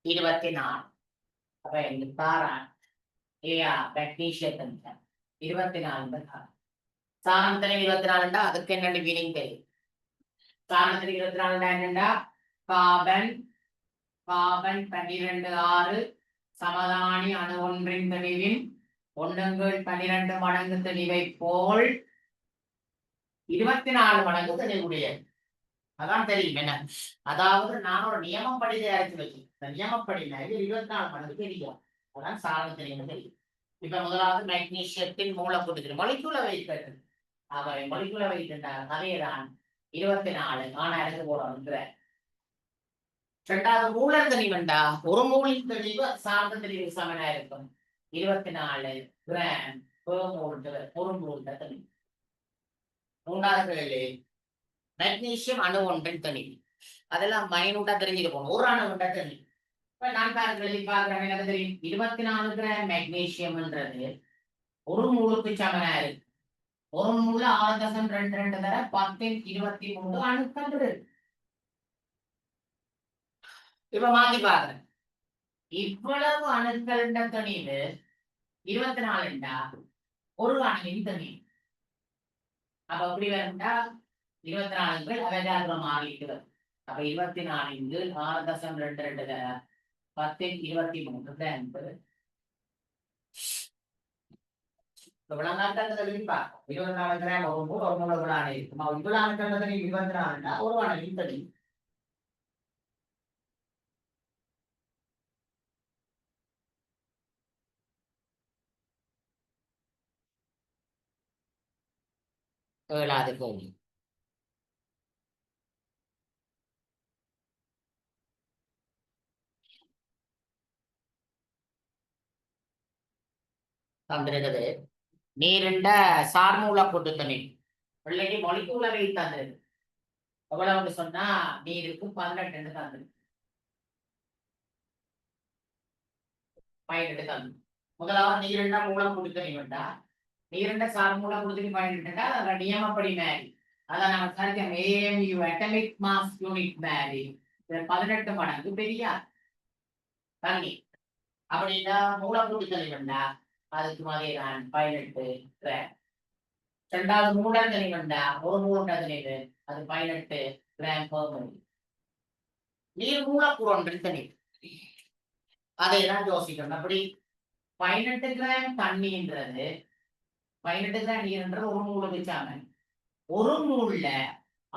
24 அப்ப இந்த சாரண் மெக்னீசியத்தின் 24 சாரணத்தணிவு 24 அதுக்கு என்ன மீனிங் தெரியும் சாரணத்தணிவு 24 என்னண்டா கார்பன் 12 6 சமதானி அணு ஒன்றின் தெளிவின் 1/12 மடங்கு தெளிவை போல் 24 மடங்கு தெளிவுடையது அதான் தெரியும் என்ன அதாவது நான் ஒரு நியமம் படி தயாரித்து வச்சிருக்கேன் நியமப்படி 24 மடங்கு தெரியும் அதான் சாரண தெரியும் தெரியும் இப்ப முதலாவது மெக்னீசியத்தின் மூலக்கூற்று மொலிக்குல வைக்கிறது அவை மொலிக்குல வைக்கின்றார் அதேதான் 24 ஆனா எனக்கு போடுற இரண்டாவது மூலர் தெளிவுண்டா ஒரு மூலின் தெளிவு சார்ந்த தெளிவு சமனா இருக்கும் 24 கிராம் ஒரு மூல் தெளிவு மூன்றாவது கேள்வி மெக்னீசியம் அணு ஒன்றின் தெளிவு அதெல்லாம் மைனூட்டா தெரிஞ்சிருக்கும் ஒரு அணு ஒன்றா தெளிவு இப்ப நான் பார்க்கிறேன் எனக்கு தெரியும் 24 கிராம் மெக்னீசியம்ன்றது ஒரு மூலுக்கு சமனா இருக்கு ஒரு மூல 6.22 தர 10 அணுக்கள் இருக்கு இப்ப மாத்தி பாக்குறேன் இவ்வளவு அணுக்கள் தனிவு 24 ஒரு அணுவின் தனிவு அப்ப எப்படி வரும்டா 24 அவகாட்ரோ மாறிலிக்கு வரும் அப்ப 24 6.22 தர 10 விளங்காட்டல் பார்ப்போம் 24 கிராம் ஒரு மூல இவ்வளவு அணு இருக்கும் இவ்வளவு அணுக்கள் 24 ஒரு அணுவின் தனிவு ஏழாவது கேள்வி தந்திருக்குது நீருண்ட சார்மூல கூட்டு தண்ணீர் பிள்ளைக்கு மொழிக்குள்ள வைத்தாந்து எவ்வளவு சொன்னா நீருக்கு 18 தந்து 18 தந்து முதலாவது நீருண்ட மூலம் கூட்டு தண்ணி வேண்டா நீருண்ட சார்மூல கூட்டு தண்ணி 18 அதை நியமப்படி மேரி அதான் நம்ம சரிக்கும் AMU அட்டமிக் மாஸ் யூனிட் மேரி 18 மடங்கு பெரிய தண்ணி அப்படின்னா மூலக்கூட்டு தண்ணி வேண்டா அதுக்கு மாதிரி நான் 18 கிராம் இரண்டாவது மூலர் தனி வேண்டா ஒரு மூலர் தனிவு அது 18 கிராம் per நீர் மூலக்கூறு ஒன்றின் தனி அதை தான் யோசிக்கணும் அப்படி 18 கிராம் தண்ணின்றது 18 கிராம் நீர்ன்றது ஒரு மூலுக்கு சாமன் ஒரு மூல்ல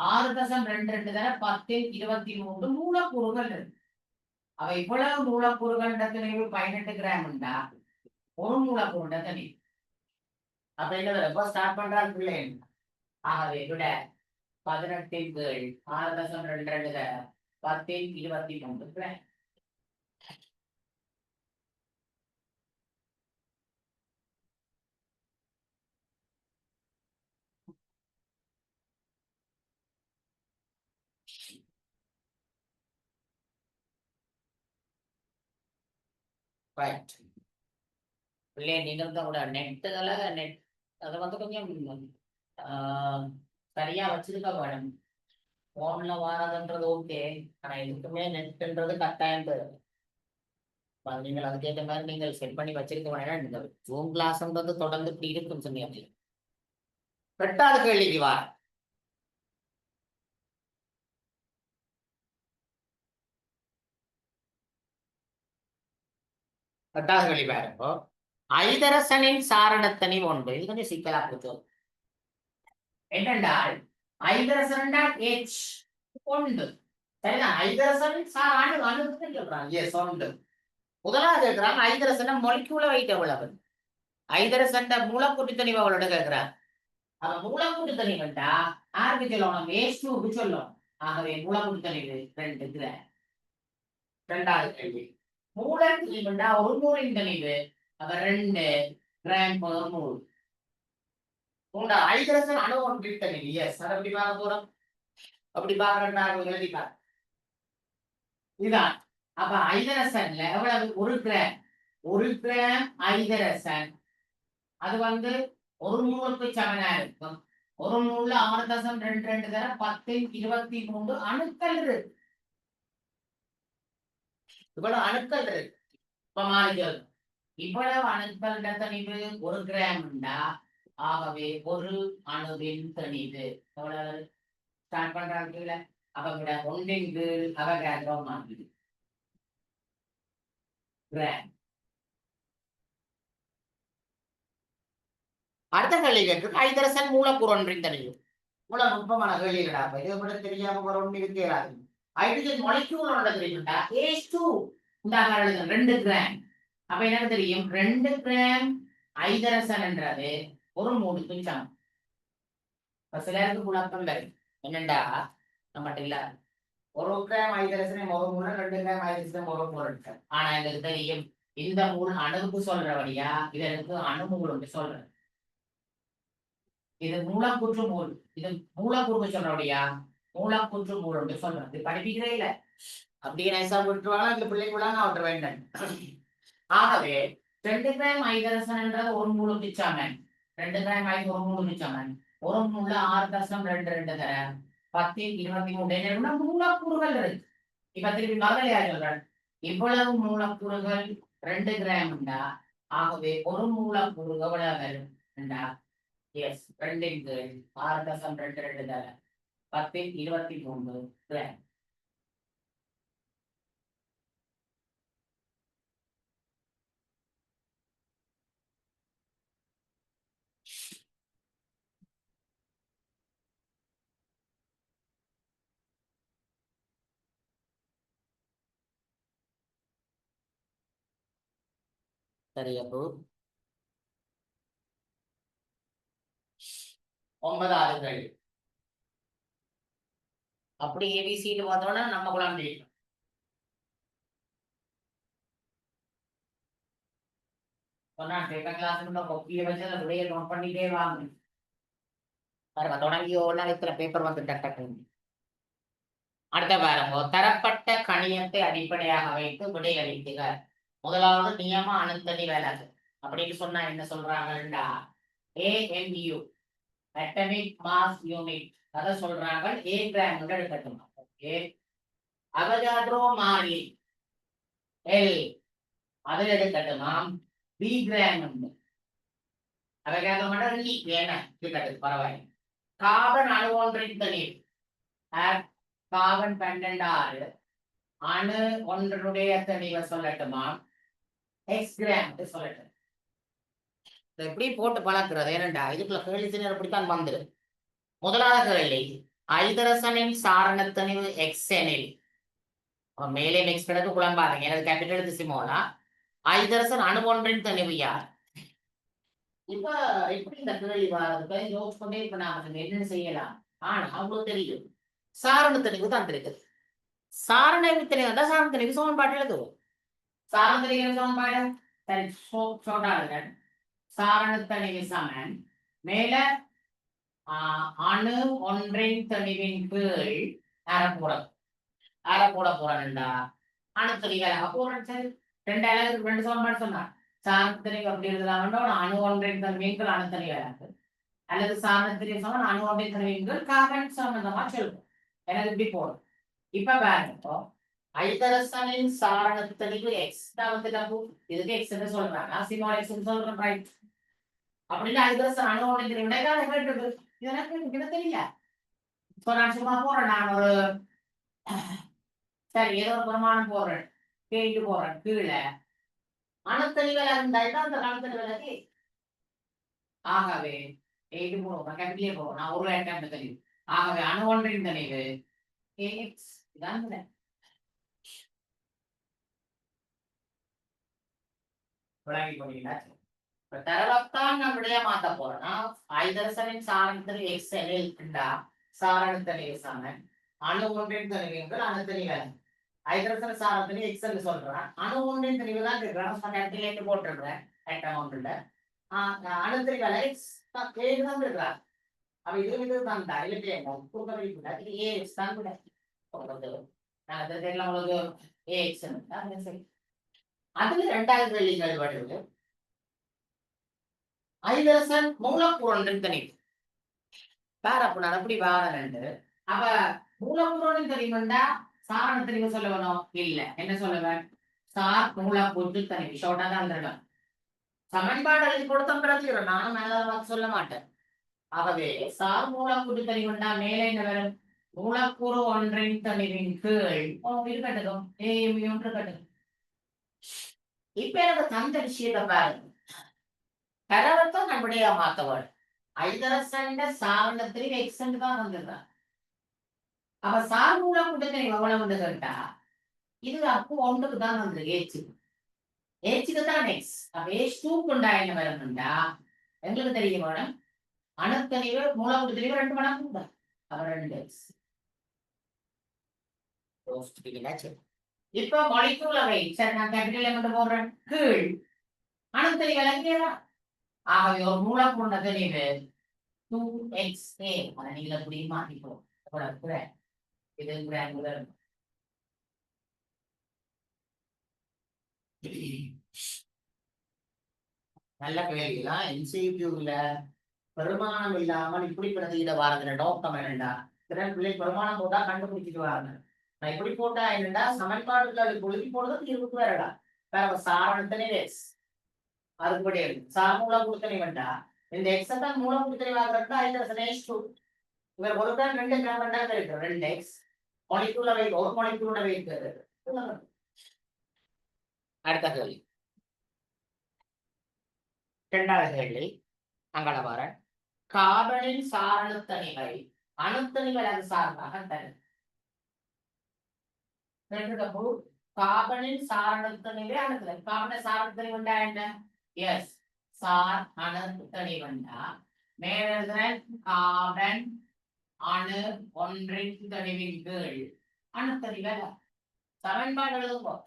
6.22 தர 10 23 மூலக்கூறுகள் இருக்கு. அவ இவ்வளவு மூலக்கூறுகள் திணிவு 18 கிராம் உண்டா ஒரு மூலக்கூறு திணிவு. அப்ப என்ன ஸ்டார்ட் பண்றாரு பிள்ளை. ஆகவே விட 18 கீழ் 6.22 தர 10 23 கிராம். ரைட் பிள்ளை நீங்கள் தான் கூட நெட்டுகளை நெட் அதை கொஞ்சம் சரியா வச்சிருக்க வேணும். போன்ல வாரதுன்றது ஓகே, ஆனா இதுக்குமே நெட்ன்றது கட்டாயம் தேவை. நீங்கள் அதுக்கேற்ற மாதிரி நீங்கள் செட் பண்ணி வச்சிருக்க வேணாம். இந்த ஜூம் கிளாஸ்ன்றது தொடர்ந்து இப்படி இருக்கும் சொன்னீங்க. 8வது கேள்விக்கு வா. 8வது கேள்வி பாருங்க. ஐதரசனின் சாரணத்தனி ஒன்று. இது கொஞ்சம் சிக்கலா போச்சு. என்னென்றால் ஐதரசன் H ஒன்று. சரிதான். ஐதரசனின் சாரண அணுன்னு சொல்றாங்க. எஸ் ஒன்று. முதலாவது கேட்கிறாங்க ஐதரசன மொலிக்யூல வைட் எவ்வளவு. ஐதரசன் மூலக்கூட்டு தனிவு அவளோட கேட்கிறாங்க. அவன் மூலக்கூட்டு தனிவுண்டா யாருக்கு சொல்லணும்? H2க்கு சொல்லணும். ஆகவே மூலக்கூட்டு தனிவு 2 கிராம். 2வது கேள்வி. மூலக்கூறுண்டா ஒரு மூலின் தனிவு அப்ப 2 கிராம் per மோல். மூண்டா ஐதரசன் அணு ஒன்று தனிவு. எஸ் அதை எப்படி பார்க்க போறோம்? அப்படி பார்க்கறதுனால எழுதிப்பார். இதுதான். அப்ப ஐதரசன்ல எவ்வளவு? 1 கிராம். 1 கிராம் ஐதரசன் அது ஒரு மூலுக்கு சமனா இருக்கும். ஒரு மூல 6.22 தர 10 23 அணுக்கள் இருக்கு. இவ்வளவு அணுக்கள் இருக்கு. இப்ப மாறிகள் இவ்வளவு அணுக்கள் தனிவு 1 கிராம் உண்டா. ஆகவே ஒரு அணுவின் தனிவு எவ்வளவு ஸ்டார்ட் பண்றாங்க. அவங்க 1 கீழ் அவகாட்ரோ மாதிரி கிராம். அடுத்த கேள்வி கேட்டு ஐதரசன் மூலக்கூறு ஒன்றின் தனிவு. மூல நுட்பமான கேள்விகளா இதை விட தெரியாம ஒரு ஒன்று இருக்கிறாரு. ஹைட்ரஜன் மாலிக்யூல் ஒன்று தெரியும்டா. H2 உண்டாக 2 கிராம். அப்ப எனக்கு தெரியும் 2 கிராம் ஐதரசன் என்றது ஒரு மூலுக்கு சமம். சிலருக்கு குழப்பம் வரும். என்னண்டா நம்மகிட்ட இல்ல 1 கிராம் ஐதரசனை ஒரு மூல 2 கிராம் ஐதரசன் ஒரு மூல. ஆனா எங்களுக்கு தெரியும் இந்த மூல் அணுவுக்கு சொல்றபடியா இதற்கு அணுமூல் சொல்றேன். இது மூலக்கூற்று மூல். இது மூலக்கூறு சொல்றபடியா மூலக்கூற்று மூல் என்று சொல்றேன். இது படிப்பிக்கிறே இல்ல. அப்படியே நைசா விட்டுருவாங்க. இந்த பிள்ளைக்குள்ள நான் விட்டுற வேண்டும். ஆகவே 2 கிராம் ஐதரசன் என்றது ஒரு மூலுக்கு சமன். 2 கிராம் ஐது ஒரு மூலுக்கு சமன். ஒரு மூல 6.22 தர 10 23 மூலக்கூறுகள் இருக்கு. இப்ப திருப்பி மகளே சொல்றேன். இவ்வளவு மூலக்கூறுகள் 2 கிராம் உண்டா. ஆகவே ஒரு மூலக்கூறு எவ்வளவு உண்டா. எஸ் 2 கீழ் 6.22 தர 10 23 கிராம். சரி அப்போ 9வது கேள்வி. அப்படி ஏபிசின்னு பார்த்தோம்னா நம்ம குழந்தை கொப்பியை வச்சு அந்த விடையை நோட் பண்ணிட்டே வாங்க. தொடங்கிய இத்தனை பேப்பர் டக்கு. அடுத்த பாருங்க. தரப்பட்ட கணியத்தை அடிப்படையாக வைத்து விடையளித்துக. முதலாவது நியம அணுத்தனி விலகு அப்படின்னு சொன்னா என்ன சொல்றாங்கடா. AMU அட்டமிக் மாஸ் யூனிட் அதை சொல்றாங்க. A கிராம் எடுக்கட்டும். அவகாட்ரோ மாறி L அதில் எடுக்கட்டுமா. B கிராம் அவகாட்ரோ மட்டும் இருக்கட்டும் பரவாயில்லை. கார்பன் அணு ஒன்றின் தனிவு கார்பன் 12 அணு ஒன்றுடைய தனிவை சொல்லட்டுமா. X கிராம் சொல்லட்டும். எப்படி போட்டு பழக்கிறது. ஏனண்டா இதுக்குள்ள கேள்வி அப்படித்தான் வந்துரு. முதலாவது கேள்வி ஐதரசனின் சாரணத்தனிவு எக்ஸ் எனில் மேலே எக்ஸ் கிடக்கு குழம்பாருங்க எனது கேபிட்டல் திசிமோலா ஐதரசன் அணு ஒன்றின் தனிவு யார் இப்ப எப்படி இந்த கேள்வி வாரதுக்கு யோசிச்சு கொண்டே இப்ப நாம என்ன செய்யலாம் ஆனா அவங்களுக்கு தெரியும் சாரண தெளிவு தந்திருக்குது சாரண தெளிவு தான் சாரண தெளிவு சமன்பாட்டு எழுதுவோம் சாரண தெளிவு சமன்பாடு சரி சொல்றாங்க சாரண தெளிவு சமன் மேல அணு ஒன்றின் தெளிவின் கீழ் அரை போட போறேன்டா அணு தெளிவாக போறேன் சரி ரெண்டு சமன்பாடு சொன்னான் சாரணத்திரிக்கு அப்படி எழுதலாம் அணு ஒன்றின் தன்மைகள் அணுத்தனி வேளாண்மை அல்லது சாரணத்திரியை சொன்னால் அணு ஒன்றின் தன்மைகள் கார்பன் சம்பந்தமா சொல்லுவோம் எனக்கு இப்படி போடும் இப்ப பாருங்க ஐதரசனின் சாரணத்தனிவு எக்ஸ் தான் வந்துட்டு இதுக்கு எக்ஸ் சொல்றாங்க சிமோல் எக்ஸ் சொல்றேன் ரைட் அப்படின்னு ஐதரசன் அணு ஒன்றின் விடைக்காக கேட்டு எனக்கு தெரியல இப்போ நான் சும்மா போறேன் நான் ஒரு சரி ஏதோ ஒரு பிரமாணம் போடுறேன் கேட்டு போறேன் கீழே அணுத்தறிவல் இருந்தால் அந்த அணுத்தறிவலுக்கு ஆகவே எயிட்டு போடுவோம் கண்டிப்பே போவோம் நான் ஒரு ஐட்டம் தெரியும் ஆகவே அணு ஒன்றின் தெளிவு எக்ஸ் இதான் விளங்கி கொண்டீங்களா தரவத்தான் நான் விடைய மாத்த போறேன்னா ஐதரசனின் சாரணத்தில் எக்ஸ் எனில் சாரணத்தனிவு சமன் அணு ஒன்றின் தெளிவுகள் அணுத்தறிவல் ஐதரசன் சாரத்திலே எக்ஸ் என்று சொல்றேன் அணு ஒன்றின் தெளிவு தான் இருக்கிறேன் போட்டுடுறேன் ஐட்டம் ஒன்றுல அணுத்தறிவல் எக்ஸ் ஏழு தான் இருக்கிறார் அப்ப இது தான் இது ஏஎக்ஸ் தான் கூட உங்களுக்கு ஏஎக்ஸ் சரி அதுல இரண்டாவது வெள்ளிகள் வருவது ஐதரசன் மூலக்கூறு ஒன்றின் தெளிவு பாரப்பு நான் அப்படி வாரண்டு அப்ப மூலக்கூறு தெளிவுண்டா சாரண தெளிவு சொல்ல வேணும் இல்ல என்ன சொல்லுவேன் சார் மூலக்கூற்று தெளிவு ஷோர்ட்டா தான் இருந்திருக்கேன் சமன்பாடு எழுதி கொடுத்த பிறகு நானும் மேல சொல்ல மாட்டேன் ஆகவே சார் மூலக்கூற்று தெளிவுண்டா மேலே என்ன வரும் மூலக்கூறு ஒன்றின் தெளிவின் கீழ் இருக்கட்டும் ஏஎம் இருக்கட்டும் இப்ப எனக்கு தந்த விஷயத்தை பாருங்க தரவத்தை நம்முடைய மாத்தவாடு ஐதரசன் சாரணத்திற்கு எக்ஸென்ட் தான் வந்துடுறான் அப்ப சார் மூலக்கூற்று தெளிவு எவ்வளவு வந்து கேட்டா இது அப்போ ஒன்றுக்கு தான் வந்திருக்கு ஏச்சுக்கு தான் எக்ஸ் அப்ப ஏச் டூக்கு உண்டா என்ன வரணும்டா எங்களுக்கு தெரிய வேணும் அணுத்தறிவு மூலக்கூற்று தெளிவு 2 மடங்கு உண்டா அப்ப 2 எக்ஸ் இப்ப மொலிகுலர் வெயிட் சரி நான் கேபிட்டல் எம் போடுறேன் கீழ் அணுத்தறிவு விளங்கியதா ஆகவே ஒரு மூலக்கூறு தெளிவு 2xa நீங்க அப்படி மாற்றிப்போம் இது நல்ல கேள்விதான் என்சிக்யூல பெருமானம் இல்லாமல் இப்படி பிரதியிட வாரதுல நோக்கம் என்னண்டா திறன் பிள்ளை பெருமானம் போட்டா கண்டுபிடிச்சிட்டு வாருங்க நான் இப்படி போட்டா என்னடா சமன்பாடுகள் கொழுப்பி போடுறது இருபது வேறடா வேற சாரணத்தனே வேஸ் அதுபடி சார் மூலக்கூறுத்தனை வேண்டா இந்த எக்ஸத்தான் மூலக்கூறுத்தனை வாங்குறதுனா ஐதரசன் இவர் ஒரு தான் 2 கிராம் இருக்கு 2 எக்ஸ் மொலிகுலர் வெயிட் ஒரு மொலிகுலோட வெயிட் அடுத்த கேள்வி இரண்டாவது கேள்வி அங்காள வார கார்பனின் சாரணத்தனிவை அணுத்தனிகள் அது சார்பாக தரும் கார்பனின் சாரணத்தனிவை அணுத்தனி கார்பன சாரணத்தனி வந்தா என்ன எஸ் சார் அணுத்தனி வந்தா மேல கார்பன் அணு ஒன்றின் தெளிவின் கீழ் அணுத்தறிவல் சமன்பாடு எழுதுவோம்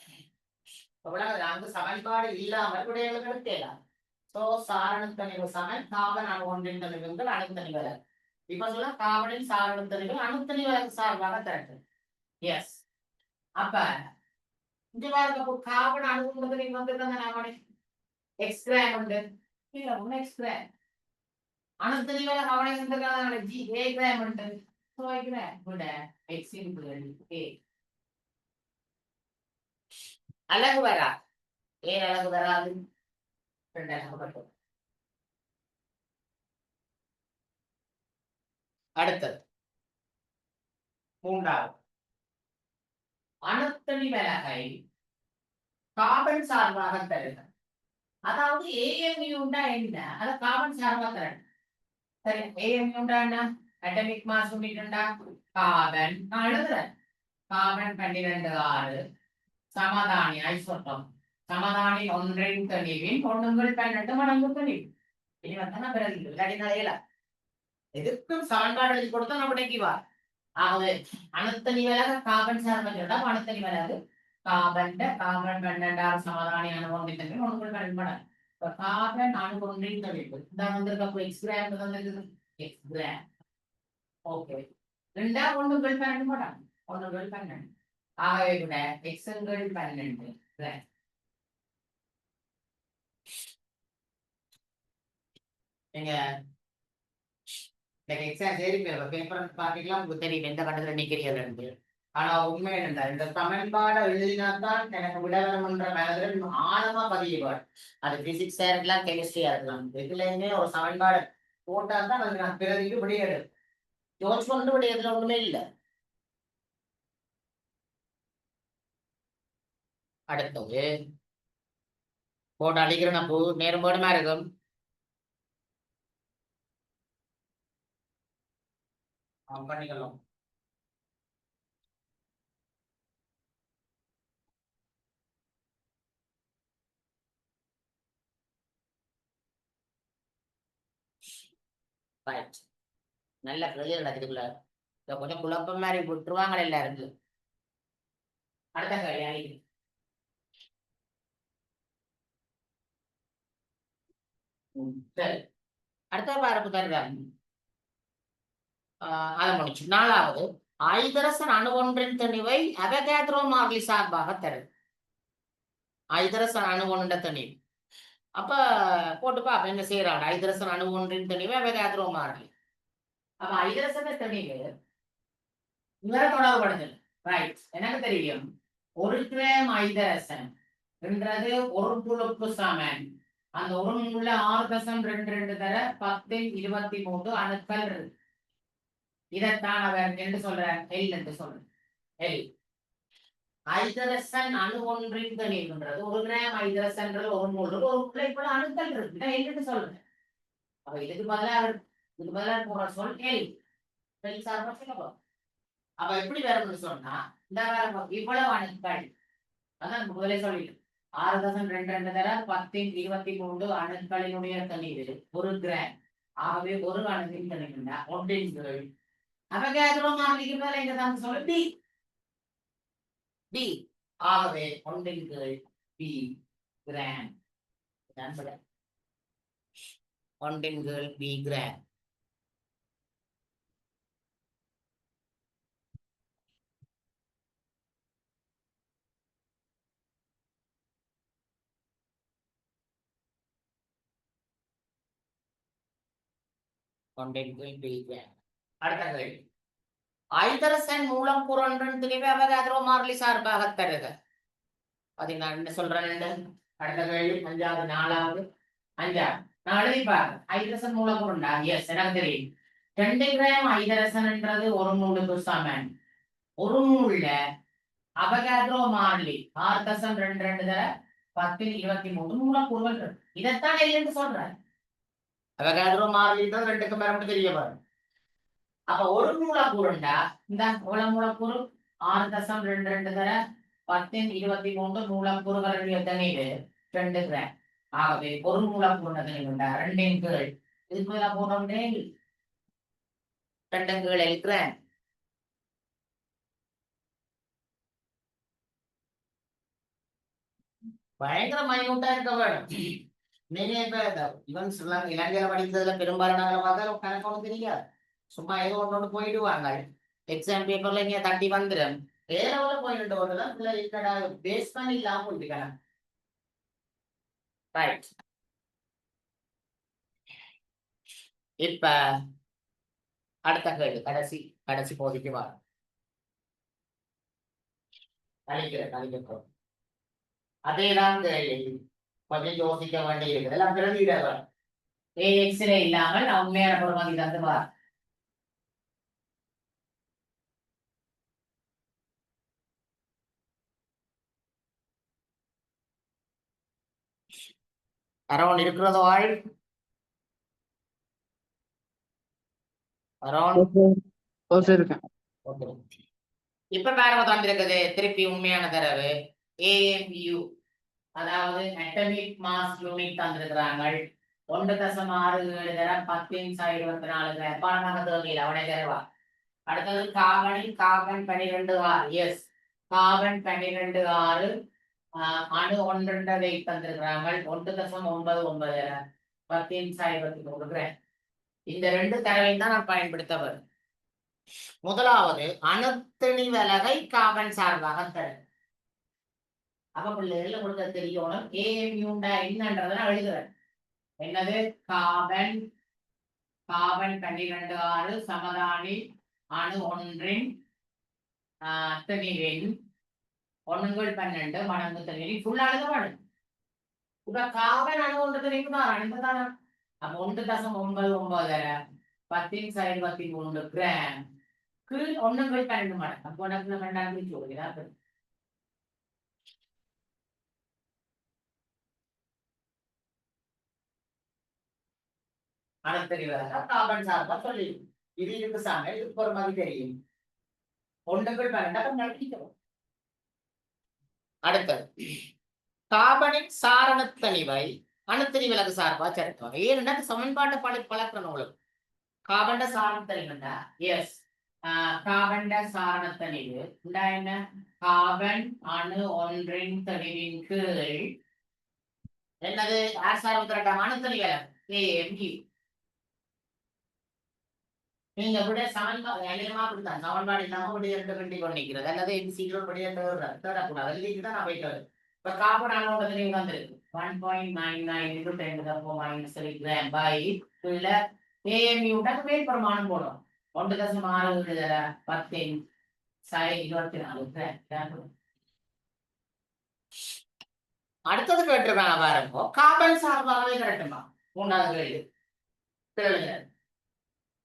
அங்கு சமன்பாடு இல்லாமல் விடைகளுக்கு எடுக்கலாம் சோ சாரணத்தனிவு சமன் கார்பன் அணு ஒன்றின் தெளிவுகள் அணுத்தனிவல் இப்ப சொல்ல கார்பனின் சாரணத்தனிவுகள் அணுத்தனிவலுக்கு சார்பாக திரட்டு எஸ் அப்ப இந்த வாரப்போ கார்பன் அணு தெளிவு வந்து எக்ஸ் கிராம் உண்டு எக்ஸ் கிராம் அணுத்தறிவல கவனை செஞ்சிருக்காங்க ஜி ஏ கிராம் உண்டு சோ கிராம் கூட எக்ஸ் ஏ அலகு வரா ஏன் அலகு வராது 2 அலகு மட்டும் அடுத்தது மூன்றாவது அணுத்தனி விலகை கார்பன் சார்பாக தருக அதாவது ஏஎம்யூ உண்டா என்ன அத கார்பன் சார்பாக தரணும் சரி ஏஎம்யூ உண்டா என்ன அட்டமிக் மாஸ் யூனிட் உண்டா கார்பன் நான் எழுதுறேன் கார்பன் 12 6 சமதானி ஐசோட்டோப் சமதானி ஒன்றின் தெளிவின் ஒண்ணுங்கள் 12 மடங்கு தெளிவு இனி வந்தா பிறகு இல்லாடி நிலையில எதுக்கும் சமன்பாடு எழுதி கொடுத்தா நம்ம வா ஆகவே அணுத்தனி விலக கார்பன் சார்பு அணுத்தனி விலகு கார்பன் 12 சமதானி அணு ஒன்றின் தெளிவின் ஒண்ணுங்கள் 12 மடங்கு கார்பன் அணு ஒன்றின் தெளிவு இந்த வந்திருக்க எக்ஸ் கிராம் வந்திருக்கு எக்ஸ் கிராம் ஓகே ரெண்டா ஒண்ணுங்கள் 12 மடங்கு ஒண்ணுங்கள் 12 ஆகவே கூட எக்ஸுங்கள் 12 நீங்க எக்ஸாம் சரி பேப்பர் பார்க்கலாம் உங்களுக்கு தெரியும் எந்த கட்டத்துல நிக்கிறீர்கள் ஆனா உண்மை என்ன இந்த சமன்பாடை எழுதினாத்தான் எனக்கு விடவேணும்ன்ற மேலதுல ஆழமா பதிவாடு அது பிசிக்ஸா இருக்கலாம் கெமிஸ்ட்ரியா இருக்கலாம் இதுலயுமே ஒரு சமன்பாடு போட்டா தான் அது நான் பிறகு விடையெடு யோசிச்சு கொண்டு விடையதுல ஒண்ணுமே இல்லை அடுத்தது போட்டு அழிக்கிற நம்ம நேரம் போடுமா இருக்கும் பண்ணிக்கலாம் நல்ல வெளியில் நடக்குதுக்குள்ள கொஞ்சம் குழப்பம் மாதிரி விட்டுருவாங்க எல்லாரும் அடுத்த கேள்வி சரி அடுத்த பாரப்பு தருவாங்க அதை முடிச்சு நாலாவது ஐதரசன் அணு ஒன்றின் தெளிவை அவகாட்ரோ மாறிலி சார்பாக தருது ஐதரசன் அணு ஒன்ற தெளிவு அப்ப போட்டு பாப்ப என்ன செய்யறாங்க ஐதரசன் அணு ஒன்றின் தெளிவை அவகாட்ரோ மாறிலி அப்ப ஐதரசன தெளிவு இவரை தொடர்படுதல் ரைட் எனக்கு தெரியும் ஒரு கிராம் ஐதரசன் என்றது ஒரு குழுக்கு சமன் அந்த ஒரு உள்ள 6.22 தர 10 23 அணுக்கள் இருக்கு இதைத்தான் அவர் என்று சொல்றார் எல் என்று சொல்றார் எல் ஐதரசன் அணு ஒன்றின் தெளிவுன்றது ஒரு கிராம் ஐதரசன்றது ஒரு மூன்று ஒரு பிள்ளைக்குள்ள அணுக்கள் இருக்கு எல் என்று சொல்றேன் அப்ப இதுக்கு பதிலாக போற சொல் எல் எல் சார்பா சொல்லப்போம் அப்ப எப்படி வரும்னு சொன்னா இந்த இவ்வளவு அணுக்கள் அதான் முதலே சொல்லிட்டு 6.22 தர 10 23 அணுக்களினுடைய தண்ணீர் ஒரு கிராம் ஆகவே ஒரு அணுவின் தண்ணீர் ஒன்றின் கீழ் அவகாட்ரோ மாறிலிக்கு மேல எங்க தான் சொல்ல டி டி ஆகவே ஒன்றின் கீழ் பி கிராம் ஒன்றின் கீழ் பி கிராம் ஒன்றின் கீழ் பி கிராம் அடுத்த கேள்வி ஐதரசன் மூலக்கூறு ஒன்றின் தெளிவை அவகாட்ரோ மாறிலி சார்பாக தருக அது நான் என்ன சொல்றேன் அடுத்த கேள்வி அஞ்சாவது நாலாவது அஞ்சாவது நான் எழுதிப்பாரு ஐதரசன் மூலக்கூறு உண்டா எஸ் எனக்கு தெரியும் 2 கிராம் ஐதரசன் என்றது ஒரு மூலுக்கு சமன் ஒரு மூல்ல அவகாட்ரோ மாறிலி 6.22 தர 10 23 மூலக்கூறுகள் இருக்கு இதைத்தான் என்று சொல்றேன் அவகாட்ரோ மாறிலி தான் ரெண்டுக்கு மேல தெரிய பாரு அப்ப ஒரு மூலக்கூறுண்டா இந்த மூலக்கூறு 6.22 தர 10 23 மூலக்கூறுகளுடைய தண்ணீர் 2 கிராம் ஆகவே ஒரு மூலக்கூறு தண்ணீர் உண்டா 2 கீழ் இதுக்கு மேல போனோம்னே 2 கீழ் எல் கிராம் பயங்கர மைனூட்டா இருக்க வேணும் நீங்க இப்ப இவன் சொல்றாங்க இலங்கையில படிக்கிறதுல பெரும்பாலான பார்த்தாலும் கணக்கு ஒண்ணு தெரியாது சும்மா ஏதோ ஒன்று போயிடுவாங்க எக்ஸாம் பேப்பர்ல இங்க தட்டி வந்துடும் ஏலோல போயிட்டு வரலாம் இல்ல இருக்கடா பேஸ் பண்ணி இல்லாம போயிட்டுக்கலாம் ரைட் இப்ப அடுத்த கேள்வி கடைசி போதிக்கு வா கழிக்கிறோம் அதேதான் கொஞ்சம் யோசிக்க வேண்டி இருக்குது எல்லாம் பிரதியிட எக்ஸ்ரே இல்லாமல் உண்மையான பொறுமதி தந்து வா அரௌண்ட் இருக்கிறதோ ஆள் அரௌண்ட் இப்ப பாருங்க தந்திருக்குது திருப்பி உண்மையான தரவு AMU, அதாவது அட்டமிக் மாஸ் யூனிட் தந்திருக்கிறாங்க 1.67 தரம் 10⁻24 பாடமாக தேவையில்லை அவனை தருவா. அடுத்தது கார்பன் 12 எஸ் கார்பன் 12 அணு 1 தந்திருக்கிறாங்க 1.99 10⁻23 இந்த ரெண்டு தரவையும் தான் நான் பயன்படுத்த வரும். முதலாவது அணுத்திணி விலகை கார்பன் சார்பாக தரும். அப்ப பிள்ளைகள் உங்களுக்கு தெரியணும் ஏஎம்யூண்டா என்னன்றதை நான் எழுதுறேன். என்னது கார்பன் 12 சமதானி அணு ஒன்றின் திணிவின் 1/12 மடங்கு திணிவின் ஃபுல்லா எழுதப்படும். இப்ப கார்பன் அணு ஒன்று திணிவு தான் இதுதானே. அப்ப 1.99 10⁻23 கிராம் கீழ் 1/12 மடங்கு. அப்போ 1/12 சொல்கிறார். அணுத்தறிவதாக கார்பன் சார்பா சொல்லி இது இருக்கு சாங்க இதுக்கு ஒரு மாதிரி தெரியும் 1/12 அடுத்தது கார்பனின் சாரணத்தனிவை அணுத்தறி விலகு சார்பா சேர்த்துவாங்க. ஏன்னா சமன்பாட்டை பழக்கணும் உங்களுக்கு. கார்பன் சாரணத்தனிவுண்டா எஸ் கார்பன் சாரணத்தனிவு என்ன கார்பன் அணு ஒன்றின் தனிவின் கீழ் என்னது அணுத்தறி விலகு AMU. நீங்க விட சமன்பாடு அதிகமா கொடுத்தாங்க சமன்பாடு இல்லாம விட இரண்டு கண்டி கொண்டிருக்கிறது அல்லது எம்சிகளோட விட தேடக்கூடாது அதுக்கு தான் நான் போயிட்டு வருது. இப்ப கார்பன் அணுவட்டத்திலே வந்திருக்கு 1.99 × 10⁻³ கிராம் பை உள்ள AMU மேல் பிரமாணம் போடும் 1.67 10⁻24 கிராம். அடுத்தது கேட்டிருக்காங்க பாருங்க கார்பன் சார்பாகவே கரெக்டுமா மூன்றாவது கேள்வி.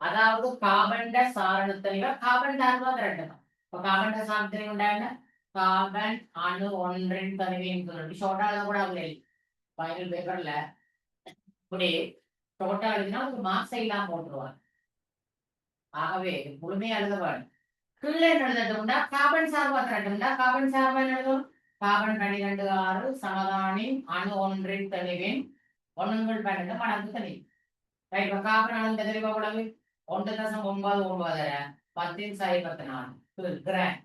அதாவது கார்பன் சாரணத்தனிவை கார்பன் சார்பா கரெக்டுமா. இப்ப கார்பன் சாரணத்தனிவு உண்டான கார்பன் அணு ஒன்றின் தனிவின் ஷோர்ட்டா எழுத கூட ஃபைனல் பேப்பர்ல இப்படி ஷோர்ட்டா எழுதினா ஒரு மார்க்ஸ் இல்லாம போட்டுருவாங்க. ஆகவே முழுமையா எழுத வேண்டும். கீழே எழுதட்டும்னா கார்பன் சார்பா கரெக்டும்னா கார்பன் சார்பா எழுதும் கார்பன் 12 சமதானி அணு ஒன்றின் தெளிவின் 1/12 மடங்கு தெளிவு. இப்ப கார்பன் அணு தெளிவு எவ்வளவு 1.99 10⁻24 கிராம்.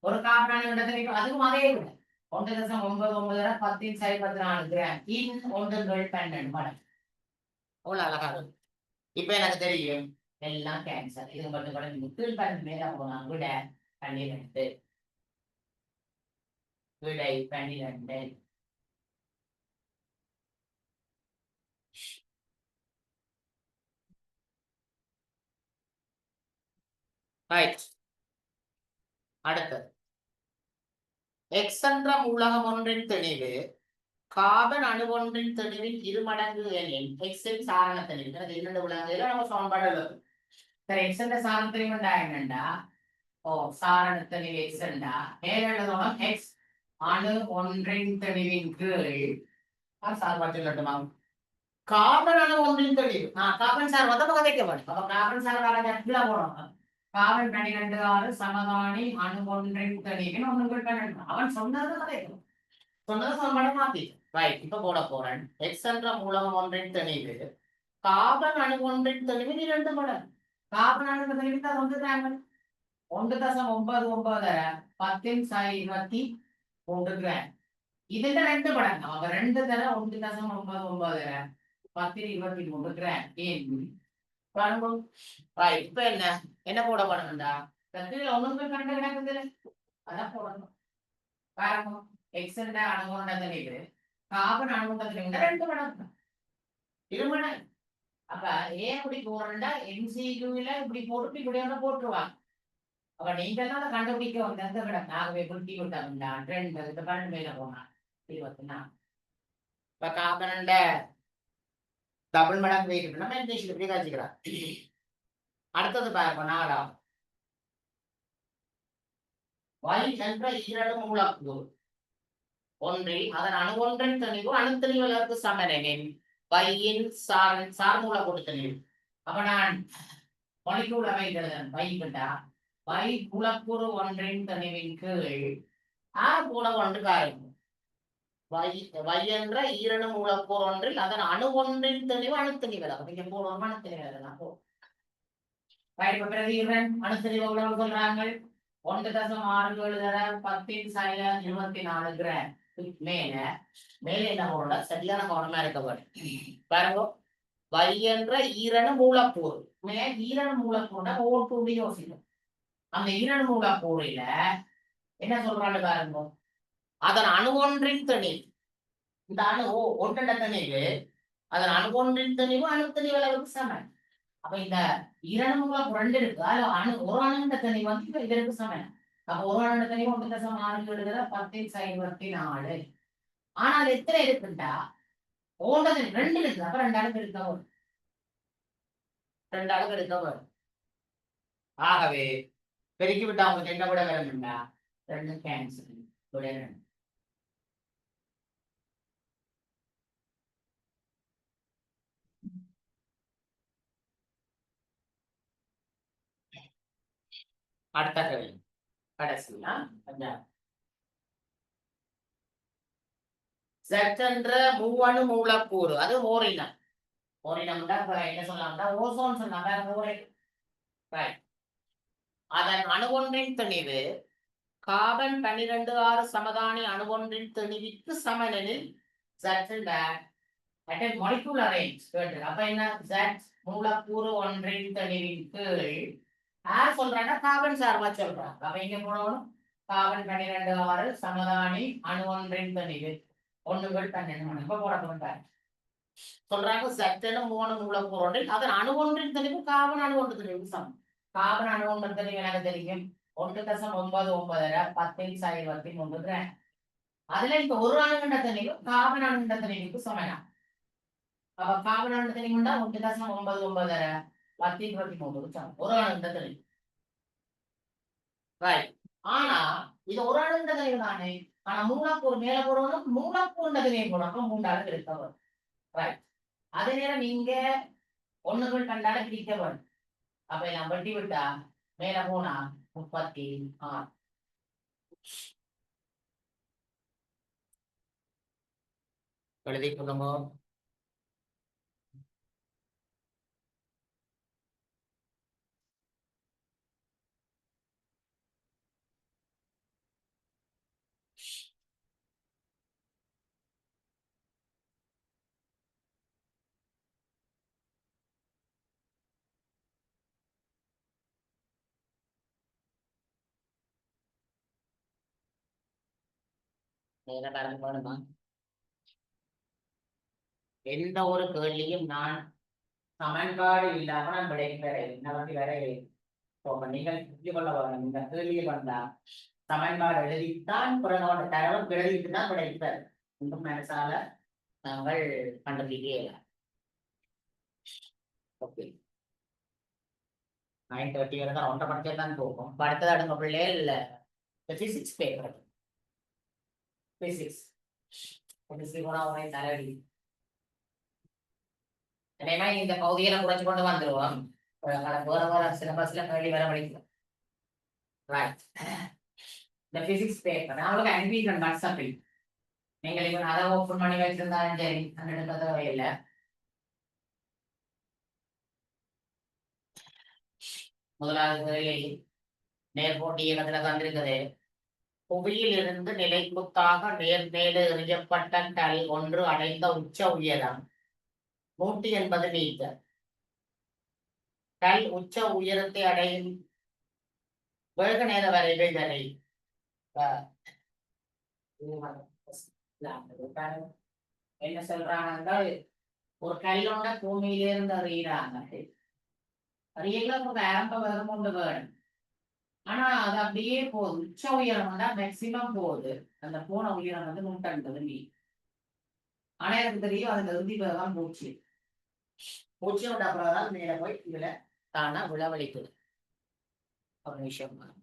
ஒரு கார்பன் அணு தெளிவு அதுவும் அதே விட 1.99 10⁻24 கிராம் இன் 1/12 மடங்கு. அவ்வளவு அழகாக. இப்ப எனக்கு தெரியும் எல்லாம் கேன்சர். இது மட்டும் கூட நீங்க கீழ்பரப்பு மேல போனாங்க விட 12 விடை 12. ரைட். அடுத்தது எக்ஸ் என்ற மூலகம் ஒன்றின் தெளிவு கார்பன் அணு ஒன்றின் தெளிவின் 2 மடங்கு எனில் எக்ஸின் சாரண தெளிவு. அது இரண்டு உலகங்கள நம்ம சமன்பாடு எழுதும். சரி எக்ஸ் என்ற சாரண தெளிவு என்னண்டா சாரண தெளிவு எக்ஸ் என்றா மேல எழுதணும் எக்ஸ் அணு ஒன்றின் தெளிவின் கீழ் சார்பாட்டு இல்லட்டுமா கார்பன் அணு ஒன்றின் தெளிவு கார்பன் சார் வந்து கதைக்க வேண்டும். அப்ப கார்பன் சார் வர கீழே போடணும். கார்பன் 12 சமதானி அணு ஒன்றின் தெளிவின் 1/12. அவன் சொன்னது கதைக்கும் சொன்னது சமன்பாடு மாத்தி ரைட். இப்ப போட போறேன் எக்ஸ் என்ற மூலகம் ஒன்றின் தெளிவு கார்பன் அணு ஒன்றின் தெளிவின் 2 மடங்கு. கார்பன் அணு தெளிவு தான் 1.99 10⁻23 கிராம். ഇതിന്റെ 2 മടങ്ങ് അവ 2 തരം 1.99 10⁻23 கிராம் കാണുമ്പോൾ இப்ப என்ன போட போறேன்டா கீழே 1/12 கிடக்குது அதான் போடணும். பாருங்க எக்ஸ் என்ற அணுகுண்டத்திலிருந்து கார்பன் அணுகுண்டத்திலிருந்து 2 மடங்கு 2 மடங்கு. அப்ப ஏன் இப்படி போறேன்டா MCQல இப்படி போட்டு இப்படி ஒன்று போட்டுருவாங்க. அப்ப நீங்க தான் கண்டுபிடிக்க வந்து எந்த கிடக்கு ஆகவே குட்டி விட்டாங்கடா 2 மேல போனா 24. இப்ப கார்பன் டபுள் மடங்கு வெயிட் நம்ம இங்கிலீஷ்ல இப்படி காய்ச்சிக்கிறோம். அடுத்தது பாருங்க 4ஆவது Y என்ற 2 மூலக்கூறு ஒன்றில் அதன் அணு ஒன்றின் தெளிவு அணுத்தெளிவுகளுக்கு சமனெனில் Y-இன் சார் மூலக்கூறு தெளிவு. அப்ப நான் மொலிக்கூல் அமைகிறது Y கிட்டா y மூலக்கூறு ஒன்றின் தனிவின் கீழ் மூல ஒன்று காரணம் y என்ற ஈரணு மூலக்கூறு ஒன்றில் அதன் அணு ஒன்றின் தெளிவு அணுத்தெளிவு விலகும். இங்க போடுவோம் அணுத்தெளிவு விலகலாம் போ. பிறகு அணுத்தெளிவு எவ்வளவு சொல்றாங்க? 1.67 தர 10⁻24 கிராம். மேல மேல என்ன போடணும்? சரியான கவனமா இருக்க பாருங்க. y என்ற ஈரணு மூலக்கூறு ஈரணு மூலக்கூறுனா O2 யோசிக்கும். அந்த ஈரணு மூலக்கூறில என்ன சொல்றாங்க பாருங்க, அதன் அணு ஒன்றின் தனிவு. இந்த அணு ஒன்றட தனிவு அதன் அணு ஒன்றின் தனிவு அணுத்தனிவு அளவுக்கு சமன். அப்ப இந்த இரண்டு மூலம் 2 இருக்கு. அதுல ஒரு அணுண்ட தனிவு வந்து இதற்கு சமன். அப்ப ஒரு அணுண்ட தனிவு 1.6 10⁻24. ஆனா அது எத்தனை இருக்குண்டா 2 இருக்கு. அப்ப 2 அணுக்கு இருக்க வரும். 2 அணுக்கு இருக்க வரும். ஆகவே பெருக்கி விட்டா உங்களுக்கு என்ன விட வேணும்டா 2 கேன்சல் விட வேணும். அடுத்த கேள்வி கடைசியா என்ற மூவணு மூலக்கூறு அது ஓரினம். ஓரினம்னா என்ன சொல்லலாம்னா ஓசோன் சொல்லலாம். அதன் அணு ஒன்றின் தெளிவு கார்பன் 12 சமதானி அணு ஒன்றின் தெளிவுக்கு சமனெனில் molecular range. அப்ப என்ன Z மூலக்கூறு ஒன்றின் தெளிவின் கீழ் சொல்றாங்க கார்பன் சார்பா சொல்றாங்க. அப்ப இங்க போனோம் கார்பன் 12 சமதானி அணு ஒன்றின் தெளிவு 1/12 இப்ப போட போறாங்க. சொல்றாங்க Z 3 மூலக்கூறு ஒன்றில் அதன் அணு ஒன்றின் தெளிவு கார்பன் அணு ஒன்று தெளிவுக்கு சமம். கார்பன் அணு ஒன்று தெளிவு எனக்கு தெரியும் 1.99 10⁻23 கிராம். அதுல இப்ப ஒரு அணுகுண்ட தெளிவு கார்பன் அணுகுண்ட தெளிவுக்கு சமனா. அப்ப கார்பன் அணுகுண்ட தெளிவுண்டா 1.99 10⁻23 சமம் ஒரு அணுகுண்ட தெளிவு. ஆனா இது ஒரு அணுகுண்ட தெளிவு தானே. ஆனா மூலக்கூறு மேல போறவங்க மூலக்கூறுண்ட தெளிவு போனப்ப 3 அணுகு இருக்க வரும். அதே நேரம் நீங்க ஒண்ணுகள் கண்டால பிரிக்க வரும். அப்ப நான் வட்டி விட்டா மேல போனா 36. எழுதி கொள்ளுங்க. எந்த ஒரு கேள்வியும் நான் சமன்பாடு இல்லாம நான் விடைக்கு நீங்கள் புரிந்து கொள்ள வரணும். இந்த கேள்வியை வந்தா சமன்பாடு எழுதித்தான் பிறகு தரவு எழுதிட்டு தான் விடைப்பார். இன்னும் மனசால நாங்கள் கண்டுபிடிக்கல. ஓகே 9:30 வரை தான் 1:30 மணிக்கே தான் போகும். அடுத்தது அடுத்த பிள்ளைகள் பிசிக்ஸ் பேப்பர் பிசிக்ஸ் போனா உடனே தலைவலி. ஏன்னா இந்த பகுதியெல்லாம் குறைச்சு கொண்டு வந்துருவோம். வேற சிலபஸ்ல கேள்வி வர படிக்கலாம். இந்த பிசிக்ஸ் பேப்பர் நான் உங்களுக்கு அனுப்பிக்கிறேன் வாட்ஸ்அப்பில். நீங்கள் இப்போ அதை ஓப்பன் பண்ணி வச்சிருந்தாலும் சரி அந்த தேவையில்லை. முதலாவது கேள்வி நேர்கோட்டு இயக்கத்துல தந்திருக்குது. புவியில் இருந்து நிலைக்குத்தாக நேர்மேடு எறியப்பட்ட கல் ஒன்று அடைந்த உச்ச உயரம் 180 மீட்டர். கல் உச்ச உயரத்தை அடையும் வேக நேர வரைவை என்ன சொல்றாங்க, ஒரு கல்லோட பூமியிலிருந்து அறியிறாங்க. அறியலாம் ஆரம்ப வேகம் கொண்டு வேணும். ஆனா அது அப்படியே போகுது. உச்ச உயரம் மேக்சிமம் போகுது. அந்த போன உயரம் 150 மீட்டர். ஆனா எனக்கு தெரியும் அதுல இறுதி வேகம் பூச்சி விட்ட அப்புறம் தான் மேல போய் இதுல தானா விளவழிக்குது ஒரு விஷயம்.